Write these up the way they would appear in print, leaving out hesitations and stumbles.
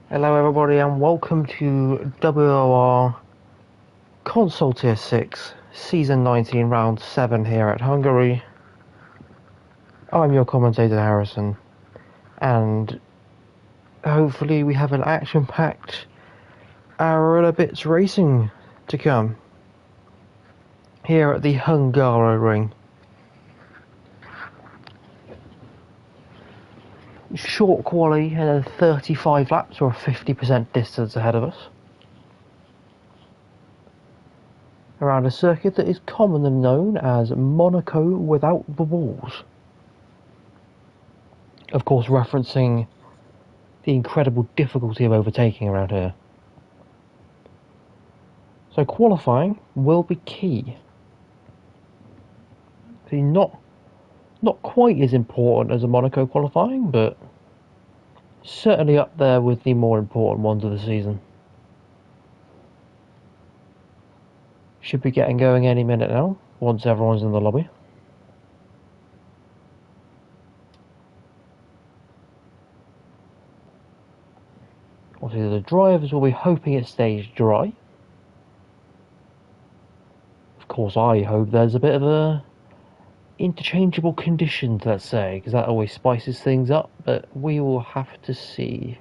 Hello everybody and welcome to WOR Console Tier 6 Season 19 Round 7 here at Hungary. I'm your commentator Harrison, and hopefully we have an action-packed hour and a bit's racing to come here at the Hungary Ring. Short quali and 35 laps or 50% distance ahead of us, around a circuit that is commonly known as Monaco without the walls. Of course, referencing the incredible difficulty of overtaking around here. So qualifying will be key. See, not quite as important as a Monaco qualifying, but certainly up there with the more important ones of the season. Should be getting going any minute now, once everyone's in the lobby. Obviously the drivers will be hoping it stays dry. Of course I hope there's a bit of a interchangeable conditions, let's say, because that always spices things up, but we will have to see.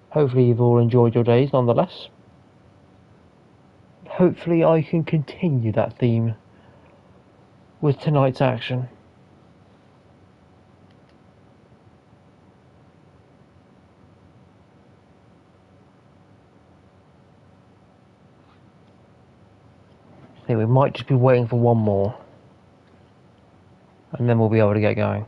Hopefully you've all enjoyed your days nonetheless. Hopefully I can continue that theme with tonight's action. I think we might just be waiting for one more, and then we'll be able to get going.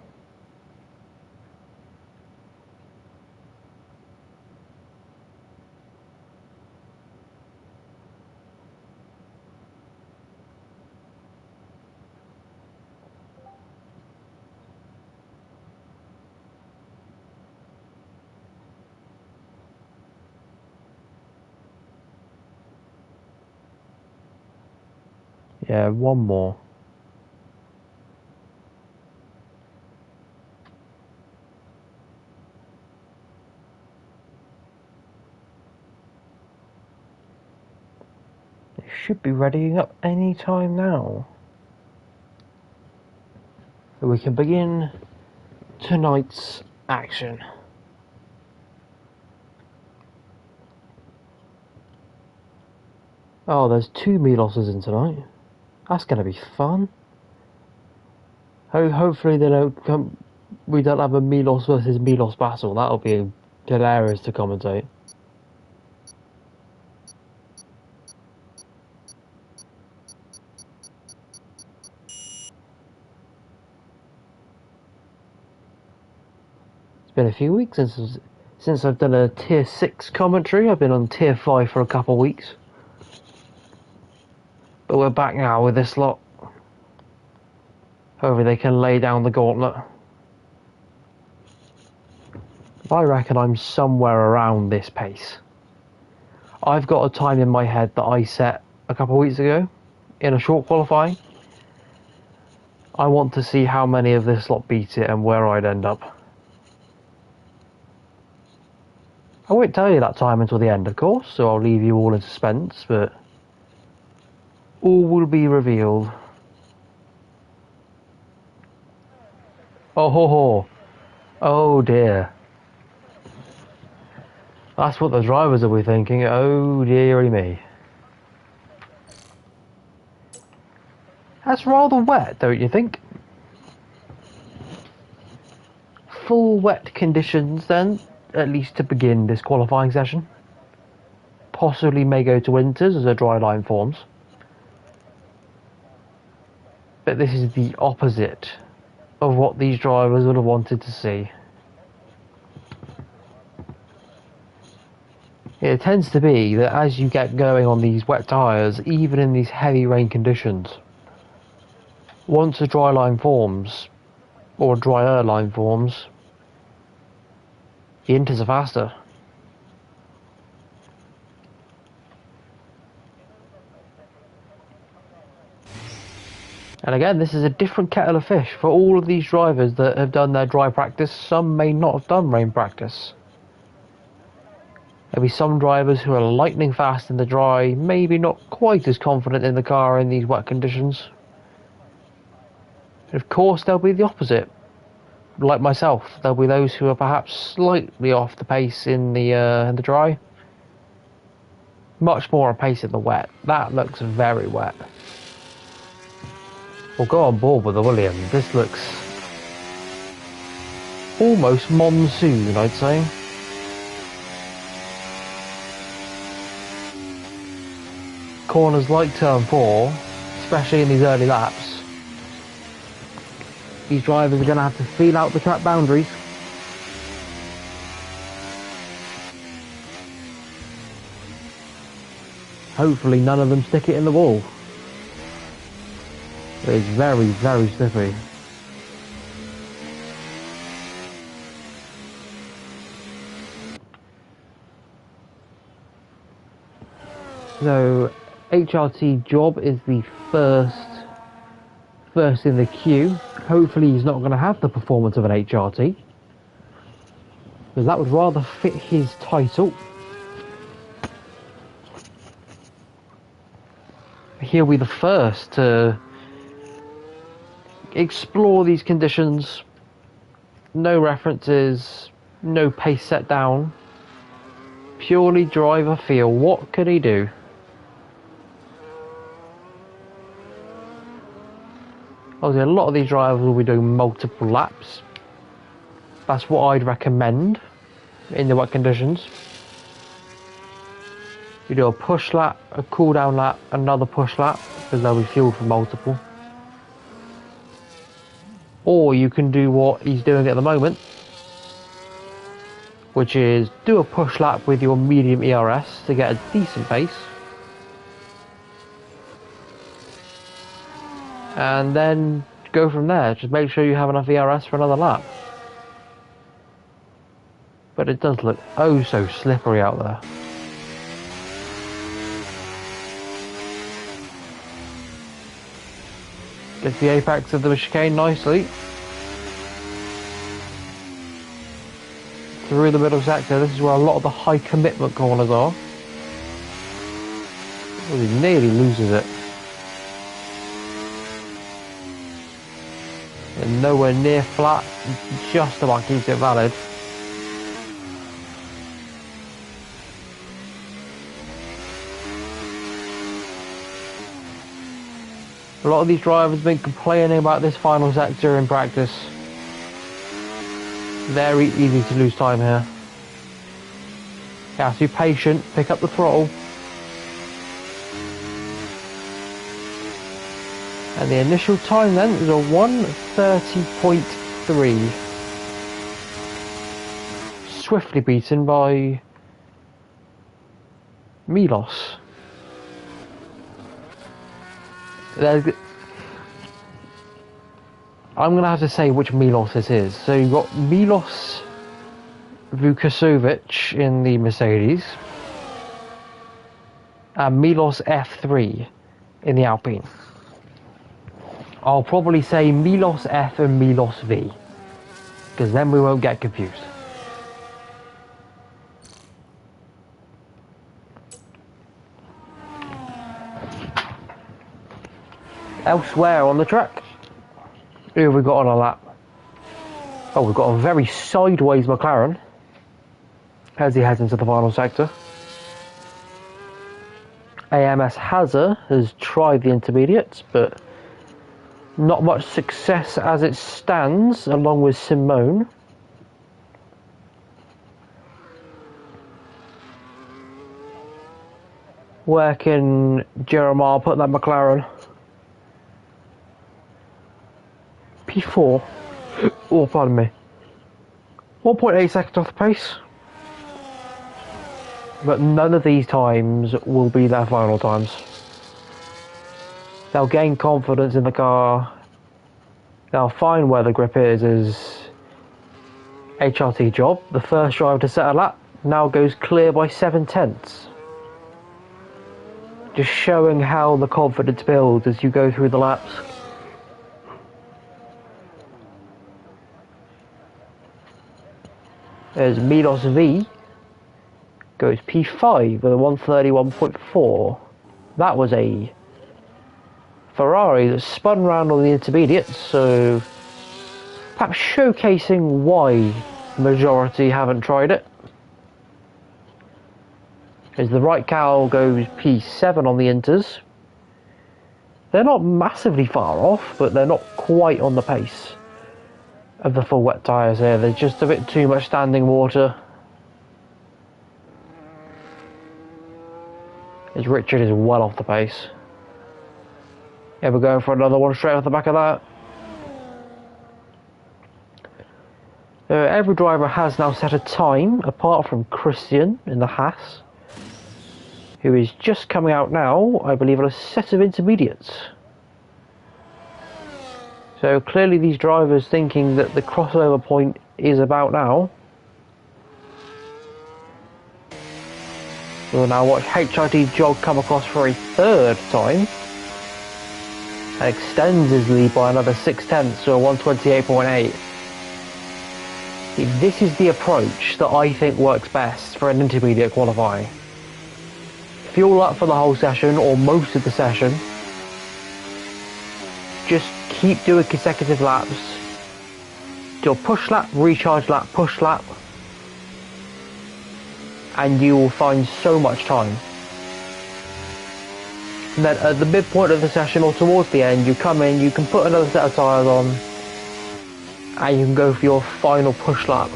Yeah, one more. It should be readying up any time now. So we can begin tonight's action. Oh, there's 2 Miloses in tonight. That's going to be fun. Hopefully they don't come. We don't have a Milos versus Milos battle. That'll be hilarious to commentate. It's been a few weeks since I've done a tier 6 commentary. I've been on tier 5 for a couple of weeks. But we're back now with this lot. Hopefully they can lay down the gauntlet. I reckon I'm somewhere around this pace. I've got a time in my head that I set a couple of weeks ago in a short qualifying. I want to see how many of this lot beat it and where I'd end up. I won't tell you that time until the end, of course, so I'll leave you all in suspense, but all will be revealed. Oh ho ho. Oh dear. That's what the drivers will be thinking. Oh dearie me. That's rather wet, don't you think? Full wet conditions then, at least to begin this qualifying session. Possibly may go to winters as a dry line forms. But this is the opposite of what these drivers would have wanted to see. It tends to be that as you get going on these wet tyres, even in these heavy rain conditions, once a dry line forms, or a drier line forms, the inters are faster. And again, this is a different kettle of fish for all of these drivers that have done their dry practice. Some may not have done rain practice. There'll be some drivers who are lightning fast in the dry, maybe not quite as confident in the car in these wet conditions. And of course, there'll be the opposite. Like myself, there'll be those who are perhaps slightly off the pace in the dry. Much more on pace in the wet. That looks very wet. We'll go on board with the William. This looks almost monsoon, I'd say. Corners like turn 4, especially in these early laps, these drivers are going to have to feel out the track boundaries. Hopefully none of them stick it in the wall. It's very, very slippery. So HRT Job is the first in the queue. Hopefully he's not going to have the performance of an HRT, because that would rather fit his title. He'll be the first to explore these conditions. No references, no pace set down, purely driver feel. What can he do? Obviously, a lot of these drivers will be doing multiple laps. That's what I'd recommend in the wet conditions. You do a push lap, a cool down lap, another push lap, because they'll be fueled for multiple. Or you can do what he's doing at the moment, which is do a push lap with your medium ERS to get a decent pace. And then go from there. Just make sure you have enough ERS for another lap. But it does look oh so slippery out there. Gets the apex of the chicane nicely. Through the middle sector, this is where a lot of the high commitment corners are. Oh, he nearly loses it. And nowhere near flat, just about keeps it valid. A lot of these drivers have been complaining about this final sector in practice. Very easy to lose time here. You have to be patient, pick up the throttle. And the initial time then is a 1:30.3. Swiftly beaten by Milos. I'm going to have to say which Milos this is. So you've got Milos Vukasovic in the Mercedes and Milos F3 in the Alpine. I'll probably say Milos F and Milos V, because then we won't get confused. Elsewhere on the track, who have we got on a lap? Oh, we've got a very sideways McLaren as he heads into the final sector. AMS Hazard has tried the intermediates, but not much success as it stands, along with Simone. Where can Jeremiah put that McLaren? P4. Oh, pardon me. 1.8 seconds off the pace. But none of these times will be their final times. They'll gain confidence in the car. They'll find where the grip is as HRT Job, the first driver to set a lap, now goes clear by 7/10. Just showing how the confidence builds as you go through the laps. As Milos V goes P5 with a 131.4. That was a Ferrari that spun around on the intermediates, so perhaps showcasing why the majority haven't tried it. As the right cowl goes P7 on the inters. They're not massively far off, but they're not quite on the pace of the full wet tyres here. There's just a bit too much standing water. As Richard is well off the pace. Yeah, we're going for another one straight off the back of that. Every driver has now set a time, apart from Christian in the Haas, who is just coming out now, I believe, on a set of intermediates. So clearly these drivers thinking that the crossover point is about now. We'll now watch HIT Jog come across for a third time and extends his lead by another 6/10 to a 128.8. This is the approach that I think works best for an intermediate qualifying. Fuel up for the whole session or most of the session. Just keep doing consecutive laps. Do a push lap, recharge lap, push lap. And you will find so much time. And then at the midpoint of the session or towards the end, you come in, you can put another set of tyres on, and you can go for your final push lap.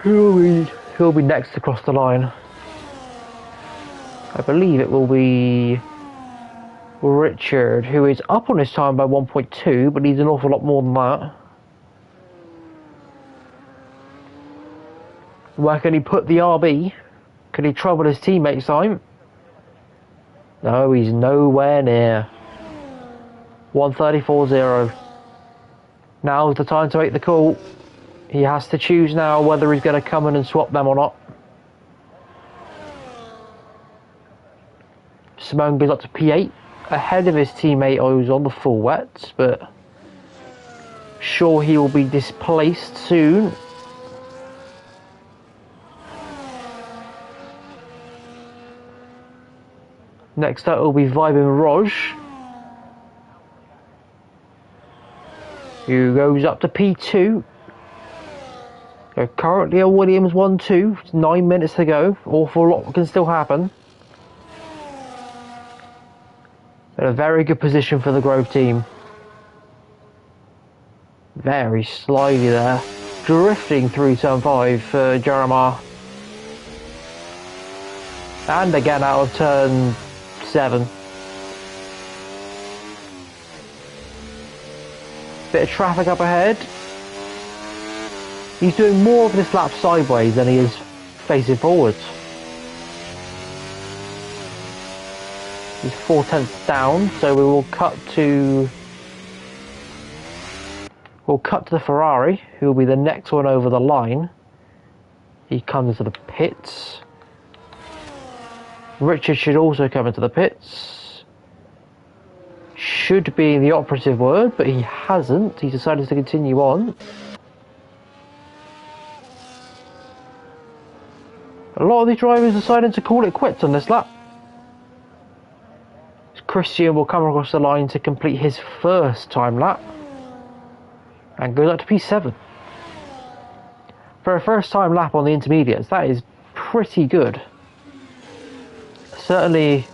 Who'll be next to cross the line? I believe it will be Richard, who is up on his time by 1.2, but needs an awful lot more than that. Where can he put the RB? Can he trouble his teammates' time? No, he's nowhere near. 134.0. Now's the time to make the call. He has to choose now whether he's going to come in and swap them or not. Simone goes up to P8, ahead of his teammate who's on the full wets, but sure he will be displaced soon. Next up will be Vibin Roj, who goes up to P2. They're currently a Williams 1-2, 9 minutes to go. Awful lot can still happen. But a very good position for the Grove team. Very slidey there. Drifting through turn 5 for Jeremiah. And again out of turn 7. Bit of traffic up ahead. He's doing more of this lap sideways than he is facing forwards. He's 4/10 down, so we will cut to the Ferrari, who will be the next one over the line. He comes to the pits. Richard should also come into the pits. Should be the operative word, but he hasn't. He decided to continue on. A lot of these drivers decided to call it quits on this lap. Christian will come across the line to complete his first time lap and goes up to P7. For a first time lap on the intermediates, that is pretty good. Certainly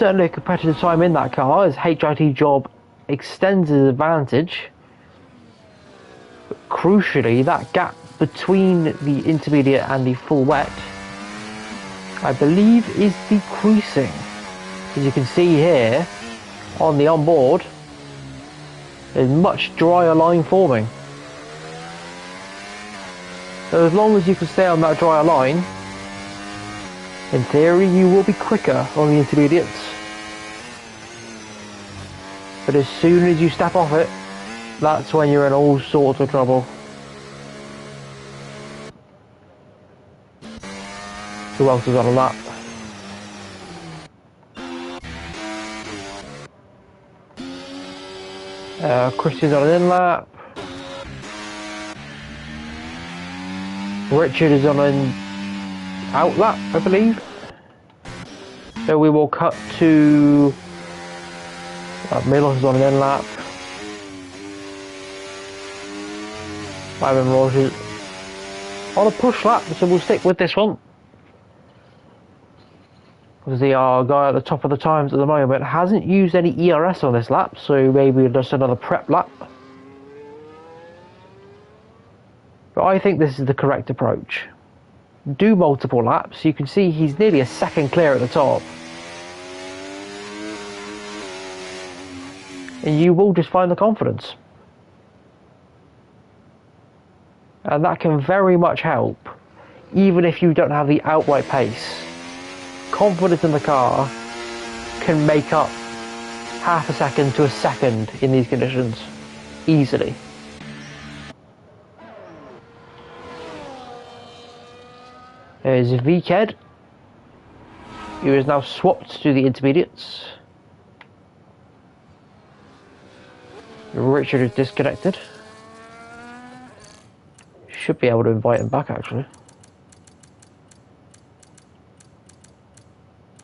a competitive time in that car as HIT Job extends his advantage. But crucially, that gap between the intermediate and the full wet, I believe, is decreasing. As you can see here on the onboard, there's much drier line forming. So as long as you can stay on that drier line, in theory you will be quicker on the intermediates. But as soon as you step off it, that's when you're in all sorts of trouble. Who else has got a lap? Christian's on an in lap. Richard is on an out lap, I believe. So we will cut to Milos is on an in lap. Ivan Rogers on a push lap, so we'll stick with this one. Because the guy at the top of the times at the moment hasn't used any ERS on this lap, so maybe just another prep lap. But I think this is the correct approach. Do multiple laps. You can see he's nearly a second clear at the top. And you will just find the confidence. And that can very much help, even if you don't have the outright pace. Confidence in the car can make up half a second to a second in these conditions, easily. There's VKed, who is now swapped to the intermediates. Richard is disconnected. Should be able to invite him back, actually.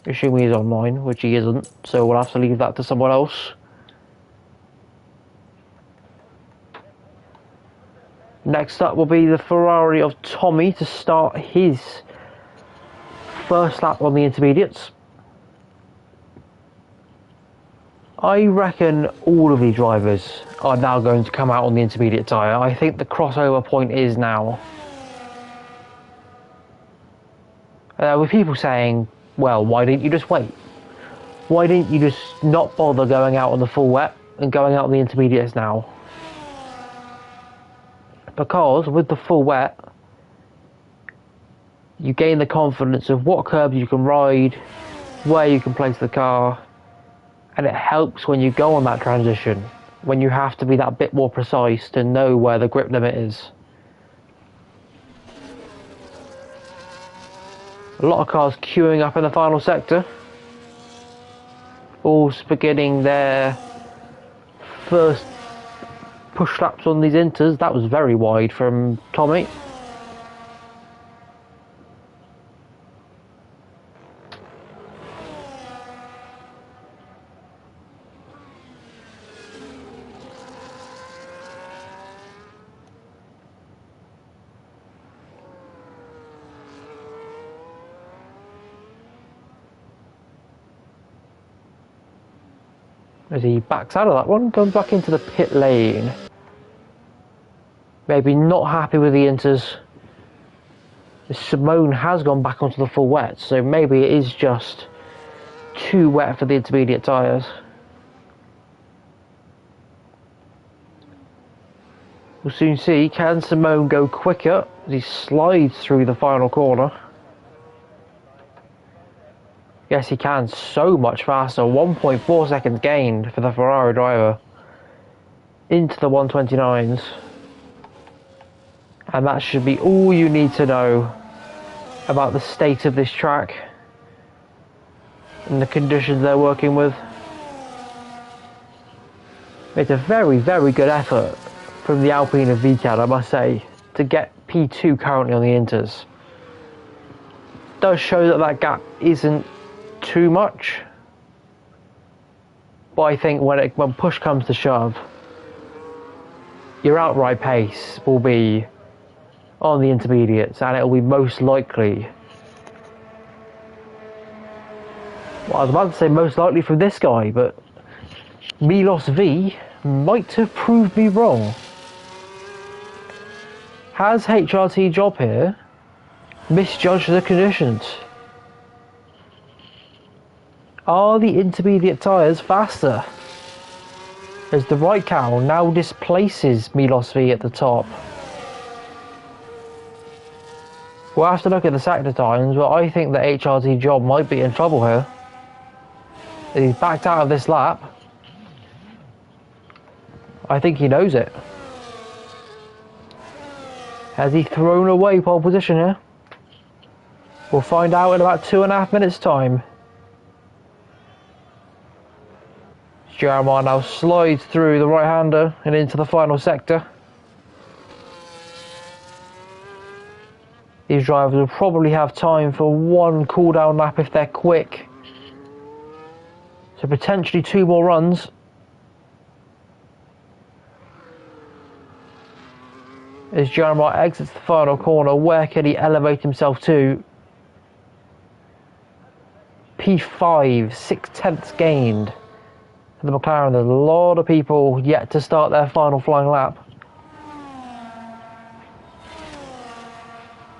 Assuming he's online, which he isn't, so we'll have to leave that to someone else. Next up will be the Ferrari of Tommy to start his first lap on the intermediates. I reckon all of these drivers are now going to come out on the intermediate tyre. I think the crossover point is now. With people saying, well, why didn't you just wait? Why didn't you just not bother going out on the full wet and going out on the intermediates now? Because with the full wet, you gain the confidence of what curbs you can ride, where you can place the car, and it helps when you go on that transition, when you have to be that bit more precise to know where the grip limit is. A lot of cars queuing up in the final sector, all beginning their first push laps on these inters. That was very wide from Tommy. As he backs out of that one, comes back into the pit lane. Maybe not happy with the inters. Simone has gone back onto the full wet, so maybe it is just too wet for the intermediate tyres. We'll soon see, can Simone go quicker as he slides through the final corner? Yes, he can, so much faster. 1.4 seconds gained for the Ferrari driver into the 129s. And that should be all you need to know about the state of this track and the conditions they're working with. It's a very, very good effort from the Alpine of VCAD, I must say, to get P2 currently on the Inters. It does show that that gap isn't too much, but I think when push comes to shove, your outright pace will be on the intermediates, and it will be most likely, well, I was about to say most likely from this guy, but Milos V might have proved me wrong. Has HRT Job here misjudged the conditions? Are the intermediate tyres faster? As the right cow now displaces Milos V at the top. We'll have to look at the sector times, but I think that HRT Job might be in trouble here. He's backed out of this lap. I think he knows it. Has he thrown away pole position here? We'll find out in about 2.5 minutes time. Jeremiah now slides through the right-hander and into the final sector. These drivers will probably have time for one cool-down lap if they're quick. So potentially 2 more runs. As Jeremiah exits the final corner, where can he elevate himself to? P5, 6/10 gained for the McLaren. There's a lot of people yet to start their final flying lap.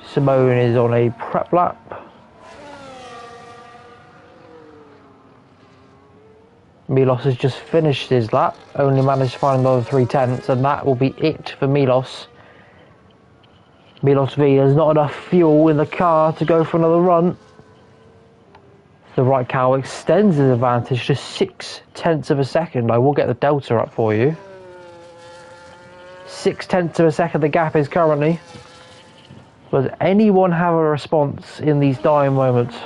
Simone is on a prep lap. Milos has just finished his lap, only managed to find another 3/10, and that will be it for Milos. Milos V has not enough fuel in the car to go for another run. The right cow extends his advantage to 6/10 of a second. I will get the delta up for you. 6/10 of a second the gap is currently. Does anyone have a response in these dying moments?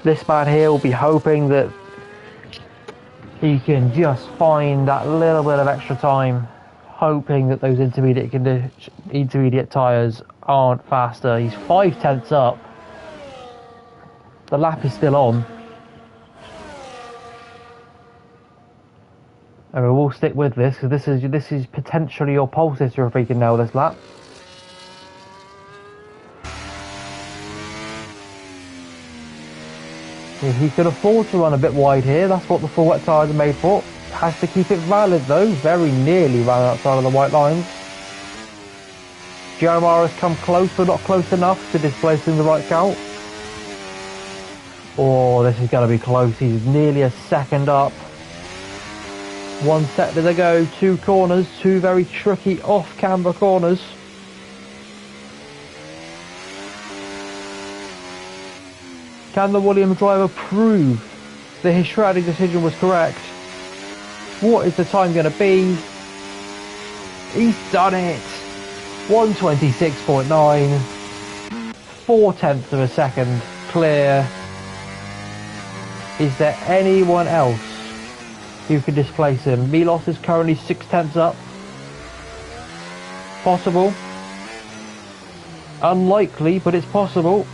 This man here will be hoping that he can just find that little bit of extra time, hoping that those intermediate tyres aren't faster. He's 5/10 up. The lap is still on. And we will stick with this because this is potentially your pole sitter if we can nail this lap. He can afford to run a bit wide here. That's what the full wet tyres are made for. Has to keep it valid though. Very nearly ran outside of the white lines. Jeremiah has come close, but not close enough to displacing the right count. Oh, this is going to be close. He's nearly a second up. 1 sector to go. 2 corners. 2 very tricky off-camber corners. Can the Williams driver prove that his strategy decision was correct? What is the time going to be? He's done it! 1:26.9. 4/10 of a second clear. Is there anyone else who can displace him? Milos is currently 6/10 up. Possible. Unlikely, but it's possible.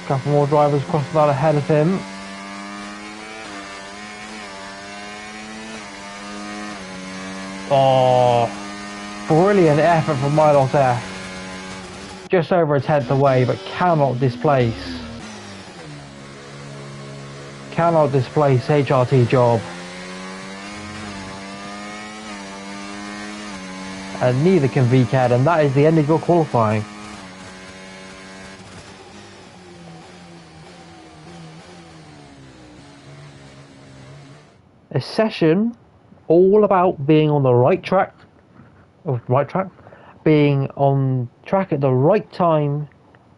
A couple more drivers crossing that ahead of him. Oh, brilliant effort from Milos F. Just over a 10th away, but cannot displace. Cannot displace HRT Job. And neither can VCAD, and that is the end of your qualifying. A session all about being on the right track, being on track at the right time,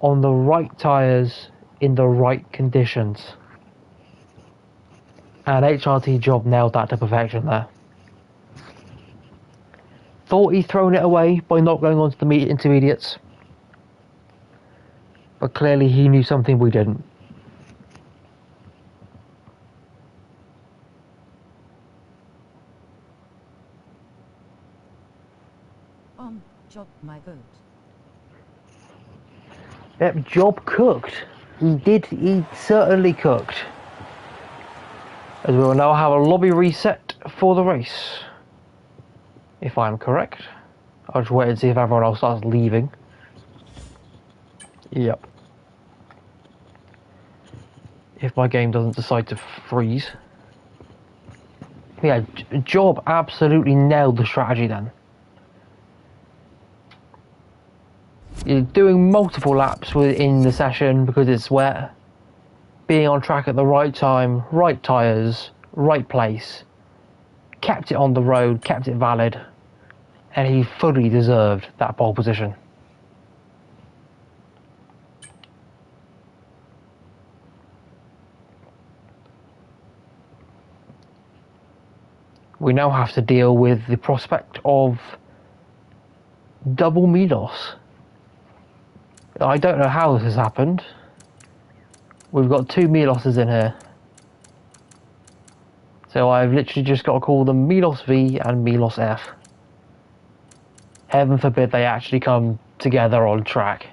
on the right tyres, in the right conditions. And HRT Job nailed that to perfection there. Thought he'd thrown it away by not going on to the intermediates, but clearly he knew something we didn't. Job my vote. Yep, Job cooked. He certainly cooked. As we will now have a lobby reset for the race. If I'm correct. I'll just wait and see if everyone else starts leaving. Yep. If my game doesn't decide to freeze. Yeah, Job absolutely nailed the strategy then. You're doing multiple laps within the session because it's wet. Being on track at the right time, right tyres, right place. Kept it on the road, kept it valid. And he fully deserved that pole position. We now have to deal with the prospect of double Milos. I don't know how this has happened. We've got 2 Miloses in here. So I've literally just got to call them Milos V and Milos F. Heaven forbid they actually come together on track.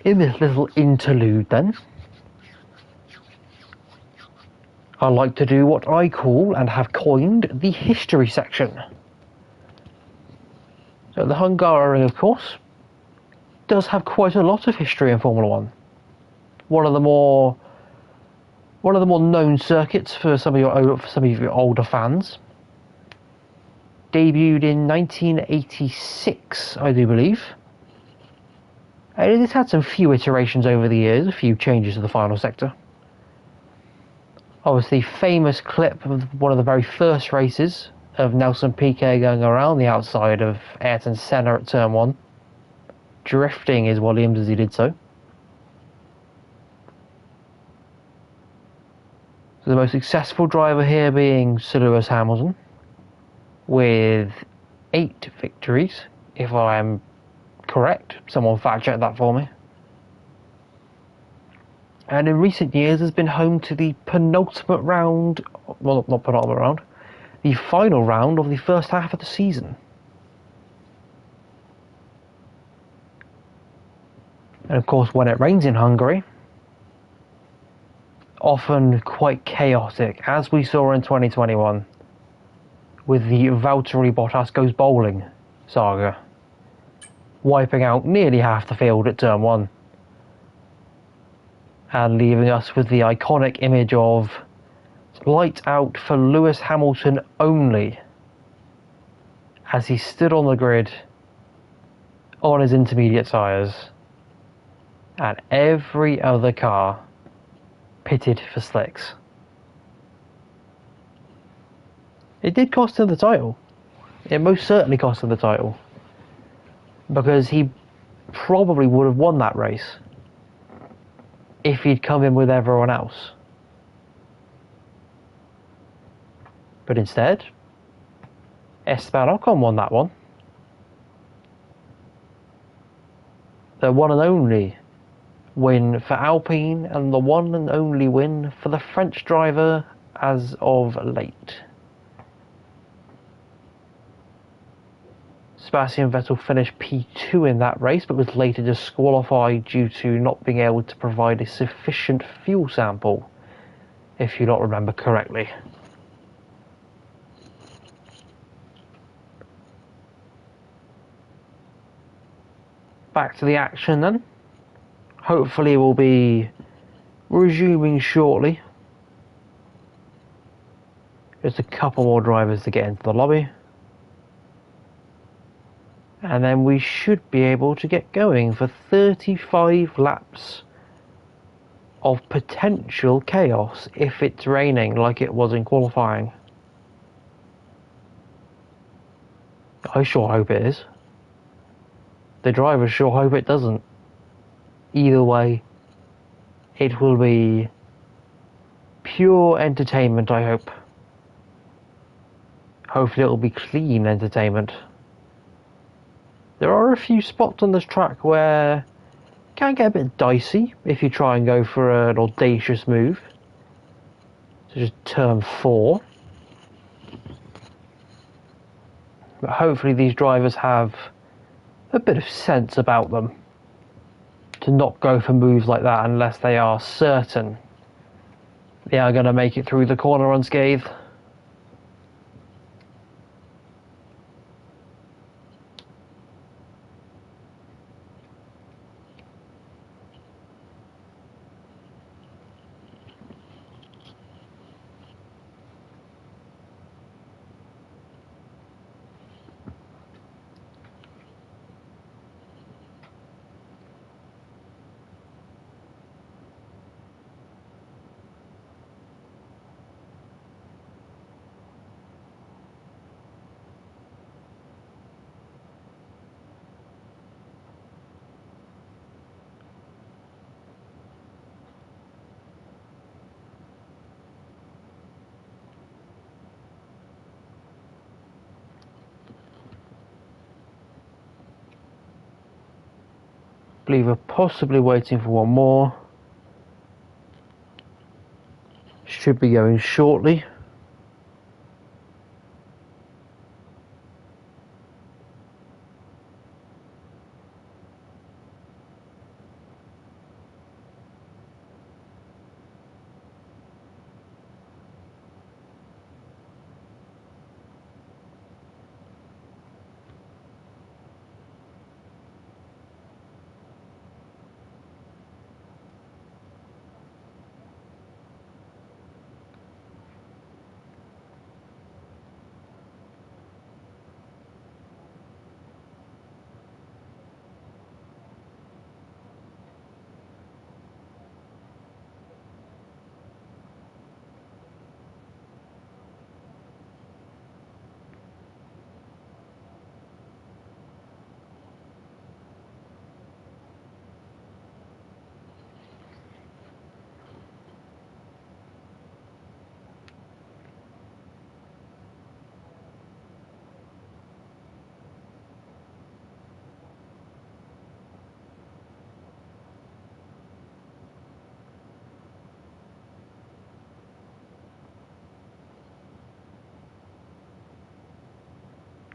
In this little interlude then, I like to do what I call and have coined the history section. So the Hungary, of course, does have quite a lot of history in Formula One. One of the more known circuits for some of your older fans. Debuted in 1986, I do believe. And it's had some few iterations over the years, a few changes to the final sector. Obviously, famous clip of one of the very first races of Nelson Piquet going around the outside of Ayrton Senna at Turn 1, drifting his Williams as he did so. So the most successful driver here being Sir Lewis Hamilton, with 8 victories, if I am correct. Someone fact check that for me. And in recent years has been home to the penultimate round, well, not penultimate round, the final round of the first half of the season. And of course, when it rains in Hungary, often quite chaotic, as we saw in 2021 with the Valtteri Bottas goes bowling saga, wiping out nearly half the field at Turn 1 and leaving us with the iconic image of light out for Lewis Hamilton only as he stood on the grid on his intermediate tyres and every other car pitted for slicks. It did cost him the title. It most certainly cost him the title, because he probably would have won that race if he'd come in with everyone else. But instead, Esteban Ocon won that one. The one and only win for Alpine, and the one and only win for the French driver as of late. Sebastian Vettel finished P2 in that race, but was later disqualified due to not being able to provide a sufficient fuel sample, if you not remember correctly. Back to the action then. Hopefully we'll be resuming shortly. Just a couple more drivers to get into the lobby. And then we should be able to get going for 35 laps of potential chaos if it's raining like it was in qualifying. I sure hope it is. The drivers sure hope it doesn't. Either way, it will be pure entertainment, I hope. Hopefully it will be clean entertainment. There are a few spots on this track where it can get a bit dicey if you try and go for an audacious move. So just turn 4. But hopefully these drivers have a bit of sense about them to not go for moves like that unless they are certain they are going to make it through the corner unscathed. believe we're possibly waiting for one more. Should be going shortly.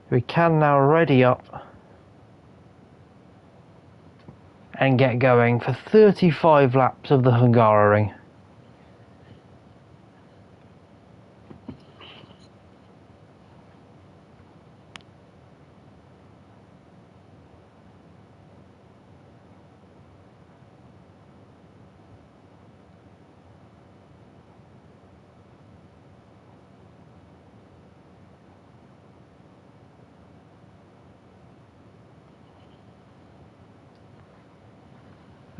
We can now ready up and get going for 35 laps of the Hungary.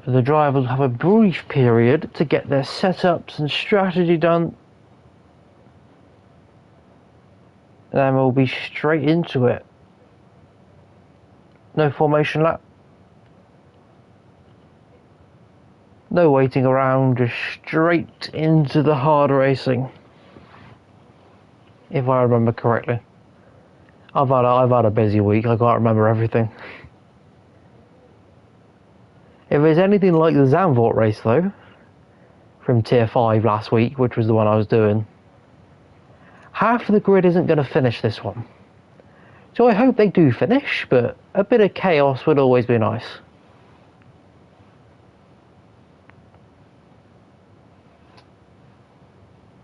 The drivers have a brief period to get their setups and strategy done. Then we'll be straight into it. No formation lap. No waiting around, just straight into the hard racing. If I remember correctly. I've had a busy week, I can't remember everything. If it's anything like the Zandvoort race though, from Tier 5 last week, which was the one I was doing, half of the grid isn't going to finish this one. So I hope they do finish, but a bit of chaos would always be nice.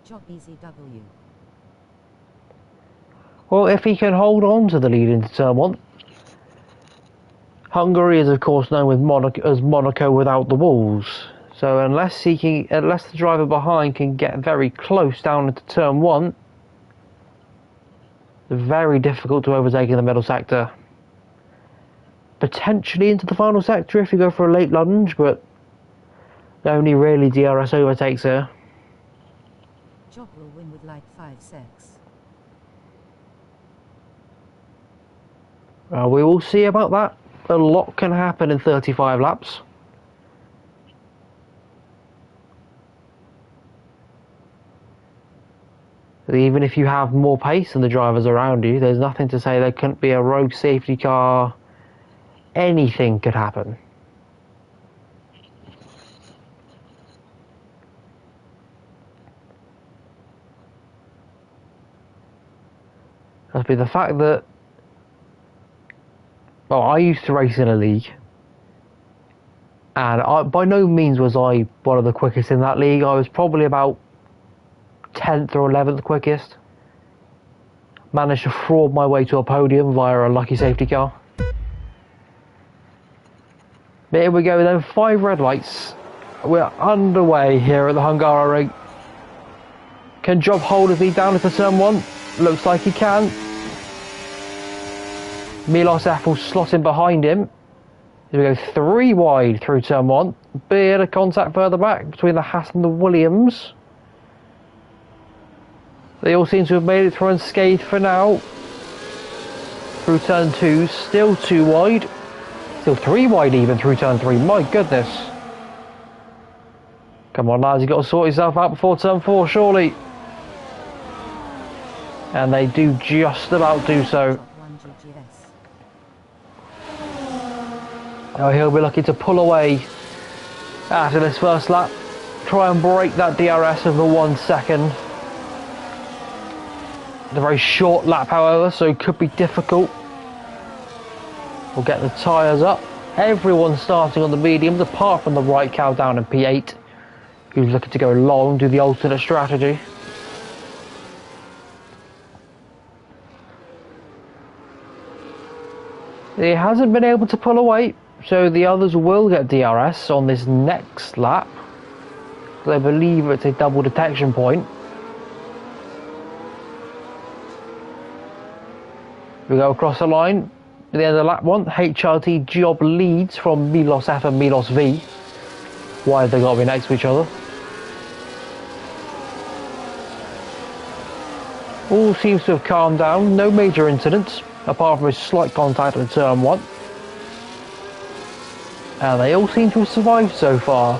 Job EZW. Well, if he can hold on to the lead into turn 1. Hungary is of course known as Monaco without the walls. So unless the driver behind can get very close down into turn 1, it's very difficult to overtake in the middle sector. Potentially into the final sector if you go for a late lunge, but only really DRS overtakes here. Job will win with like 5-6. We will see about that. A lot can happen in 35 laps. Even if you have more pace than the drivers around you, there's nothing to say there couldn't be a rogue safety car. Anything could happen. That'd be the fact that, well, I used to race in a league, and by no means was I one of the quickest in that league. I was probably about 10th or 11th quickest. Managed to fraud my way to a podium via a lucky safety car. But here we go then, 5 red lights. We're underway here at the Hungary. Can Job hold his lead down into turn 1? Looks like he can. Milos F will slot in behind him. Here we go, 3 wide through turn 1. Bit of contact further back between the Haas and the Williams. They all seem to have made it through unscathed for now. Through turn 2, still 2 wide. Still 3 wide even through turn 3, my goodness. Come on lads, you've got to sort yourself out before turn 4, surely. And they do just about do so. Now he'll be looking to pull away after this first lap. Try and break that DRS over 1 second. It's a very short lap, however, so it could be difficult. We'll get the tyres up. Everyone's starting on the mediums, apart from the right cow down in P8, who's looking to go long, do the alternate strategy. He hasn't been able to pull away, so the others will get DRS on this next lap. I believe it's a double detection point. We go across the line. At the end of lap 1, HRT Job leads from Milos F and Milos V. Why have they got to be next to each other? All seems to have calmed down, no major incidents, apart from a slight contact in turn 1. And they all seem to have survived so far.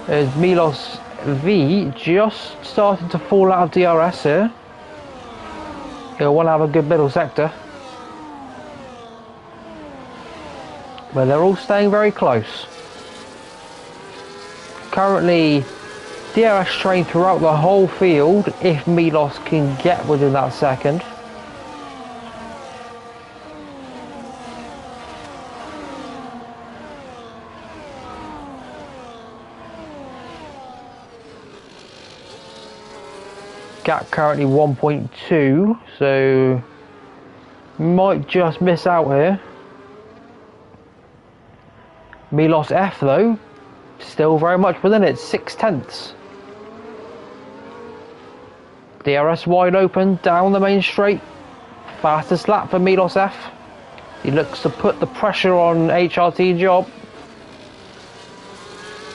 As Milos V just starting to fall out of DRS here. He'll want to have a good middle sector. But they're all staying very close. Currently DRS train throughout the whole field if Milos can get within that second. Gap currently 1.2, so might just miss out here. Milos F though, still very much within it, 6/10. DRS wide open, down the main straight. Fastest lap for Milos F. He looks to put the pressure on HRT Job.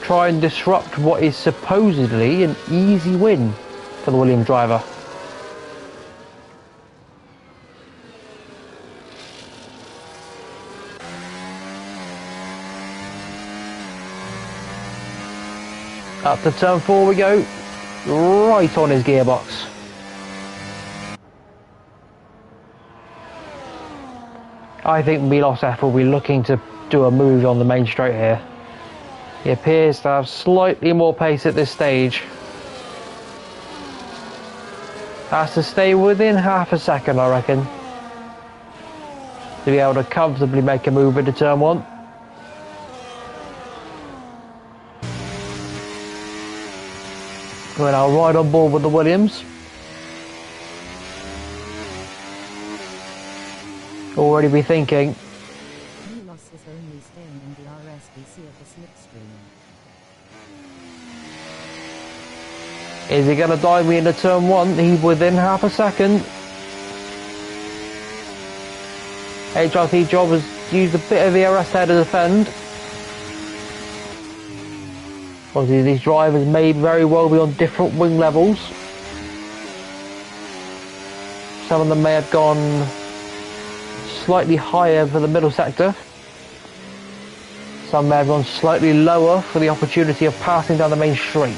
Try and disrupt what is supposedly an easy win for the Williams driver. Up to turn 4 we go, right on his gearbox. I think Milos F will be looking to do a move on the main straight here. He appears to have slightly more pace at this stage. Has to stay within half a second, I reckon, to be able to comfortably make a move into turn 1. We're now right on board with the Williams. Already be thinking. Milos is only staying in the RSBC of the slipstream. Is he going to dive me into turn 1? He's within half a second. HRT Job has used a bit of ERS there to defend. Obviously these drivers may very well be on different wing levels. Some of them may have gone slightly higher for the middle sector. Some may have gone slightly lower for the opportunity of passing down the main straight.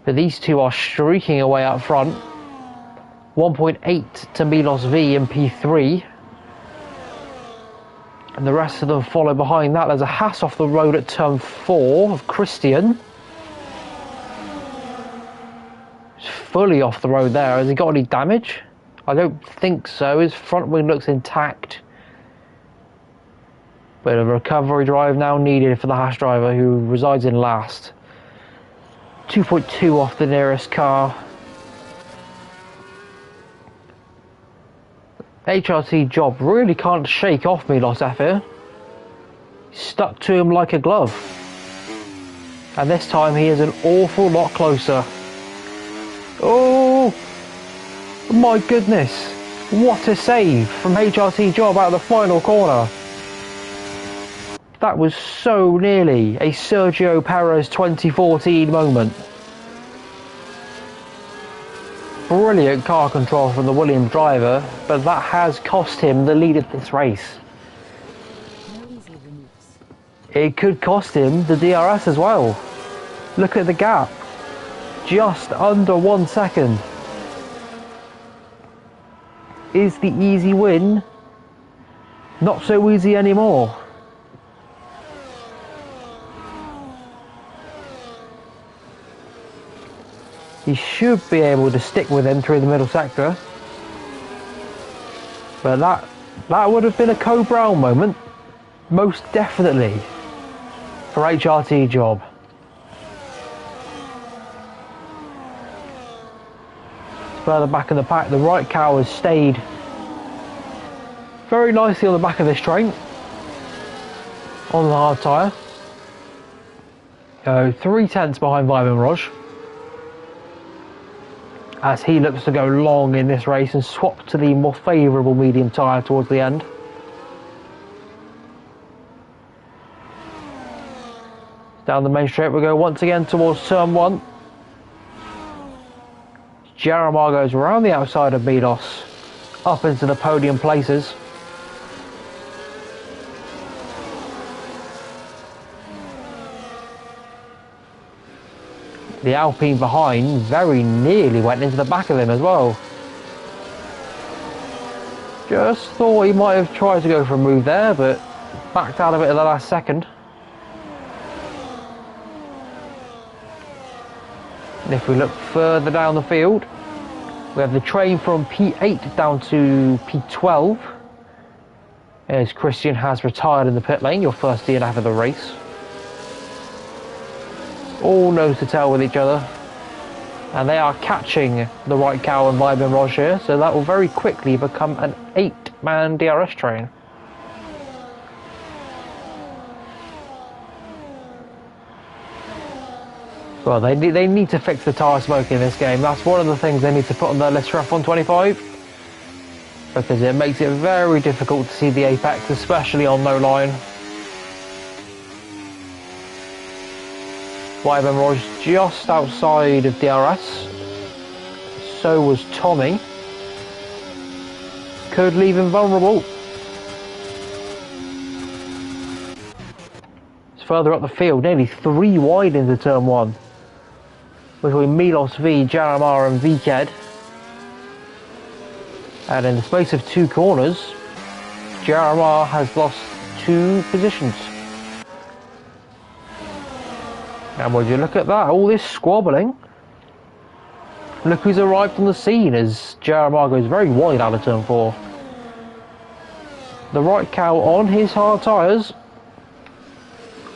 But these two are streaking away up front. 1.8 to Milos V in P3. And the rest of them follow behind that. There's a Haas off the road at turn 4 of Christian. He's fully off the road there. Has he got any damage? I don't think so. His front wing looks intact. Bit of a recovery drive now needed for the Haas driver who resides in last. 2.2 off the nearest car. HRT Job really can't shake off Milos F here. He's stuck to him like a glove. And this time he is an awful lot closer. Oh my goodness. What a save from HRT Job out of the final corner. That was so nearly a Sergio Perez 2014 moment. Brilliant car control from the Williams driver, but that has cost him the lead at this race. It could cost him the DRS as well. Look at the gap. Just under 1 second. Is the easy win not so easy anymore? He should be able to stick with him through the middle sector. But that would have been a Co-Brown moment. Most definitely. For HRT job. Further back in the pack, the right cow has stayed very nicely on the back of this train. On the hard tyre. 3/10 behind Vyman Roj. As he looks to go long in this race and swap to the more favourable medium tyre towards the end. Down the main straight we go once again towards turn 1. Jaromar goes around the outside of Milos, up into the podium places. The Alpine behind very nearly went into the back of him as well. Just thought he might have tried to go for a move there, but backed out of it at the last second. And if we look further down the field, we have the train from P8 down to P12. As Christian has retired in the pit lane, your first DNF of the race. All nose to tail with each other. And they are catching the right cow and Vyman Roj here, so that will very quickly become an 8-man DRS train. Well, they need to fix the tyre smoke in this game. That's one of the things they need to put on their list for F125. Because it makes it very difficult to see the apex, especially on no line. Vyman Roj just outside of DRS. So was Tommy. Could leave him vulnerable. It's further up the field, nearly 3 wide into turn 1. Between Milos V, Jaromar and Viked. And in the space of 2 corners, Jaromar has lost 2 positions. And would you look at that, all this squabbling. Look who's arrived on the scene as Jaromar goes very wide out of turn 4. The right cow on his hard tyres,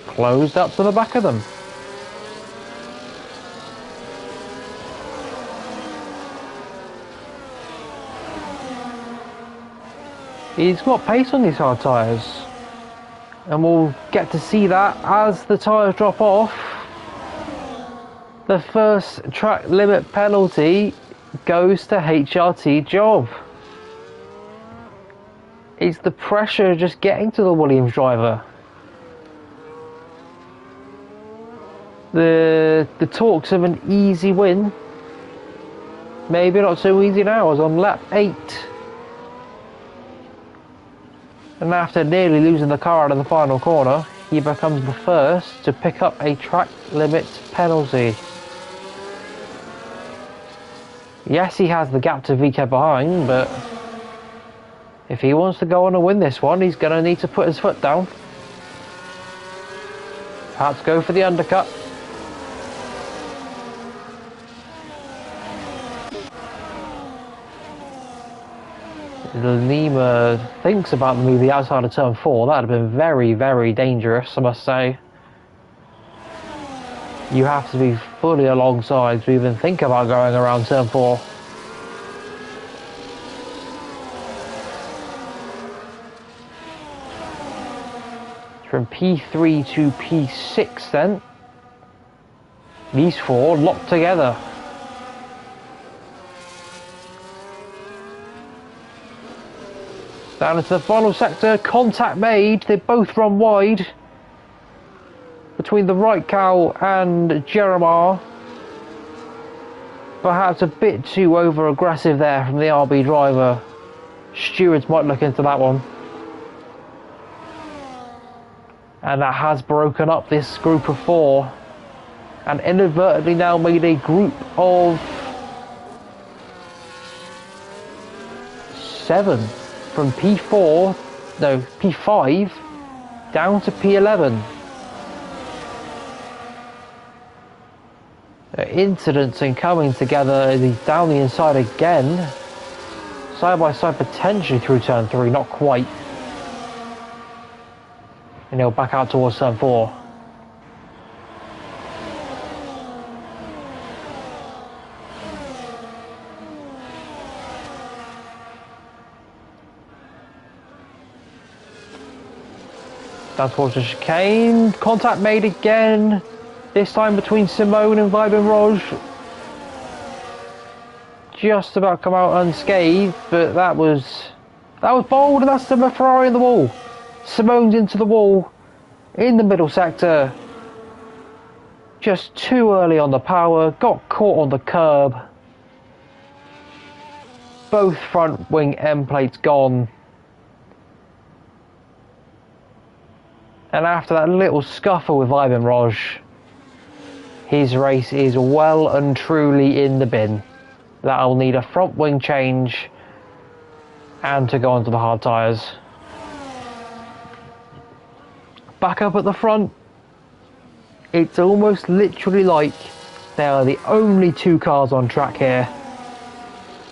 closed up to the back of them. He's got pace on these hard tyres, and we'll get to see that as the tyres drop off. The first track limit penalty goes to HRT job. It's the pressure just getting to the Williams driver. The talks of an easy win, maybe not so easy now, as on lap 8. And after nearly losing the car out of the final corner, he becomes the first to pick up a track limit penalty. Yes, he has the gap to VK behind, but if he wants to go on and win this one, he's going to need to put his foot down. Perhaps go for the undercut. Lima thinks about the move the outside of turn 4. That would have been very, very dangerous, I must say. You have to be fully alongside to even think about going around turn 4. From P3 to P6 then. These 4 locked together. Down into the final sector, contact made, they both run wide. Between the right cow and Jaromar. Perhaps a bit too over aggressive there from the RB driver. Stewards might look into that one. And that has broken up this group of 4. And inadvertently now made a group of 7 from P5 down to P11. Incidents and coming together as he's down the inside again. Side by side potentially through turn 3, not quite. And he'll back out towards turn 4. Down towards the chicane. Contact made again. This time between Simone and Vibin Roj. Just about come out unscathed, but that was bold, and that's the Ferrari in the wall. Simone's into the wall in the middle sector. Just too early on the power, got caught on the curb. Both front wing end plates gone. And after that little scuffle with Vibin Roj, his race is well and truly in the bin. That'll need a front wing change and to go onto the hard tyres. Back up at the front, it's almost literally like they are the only 2 cars on track here,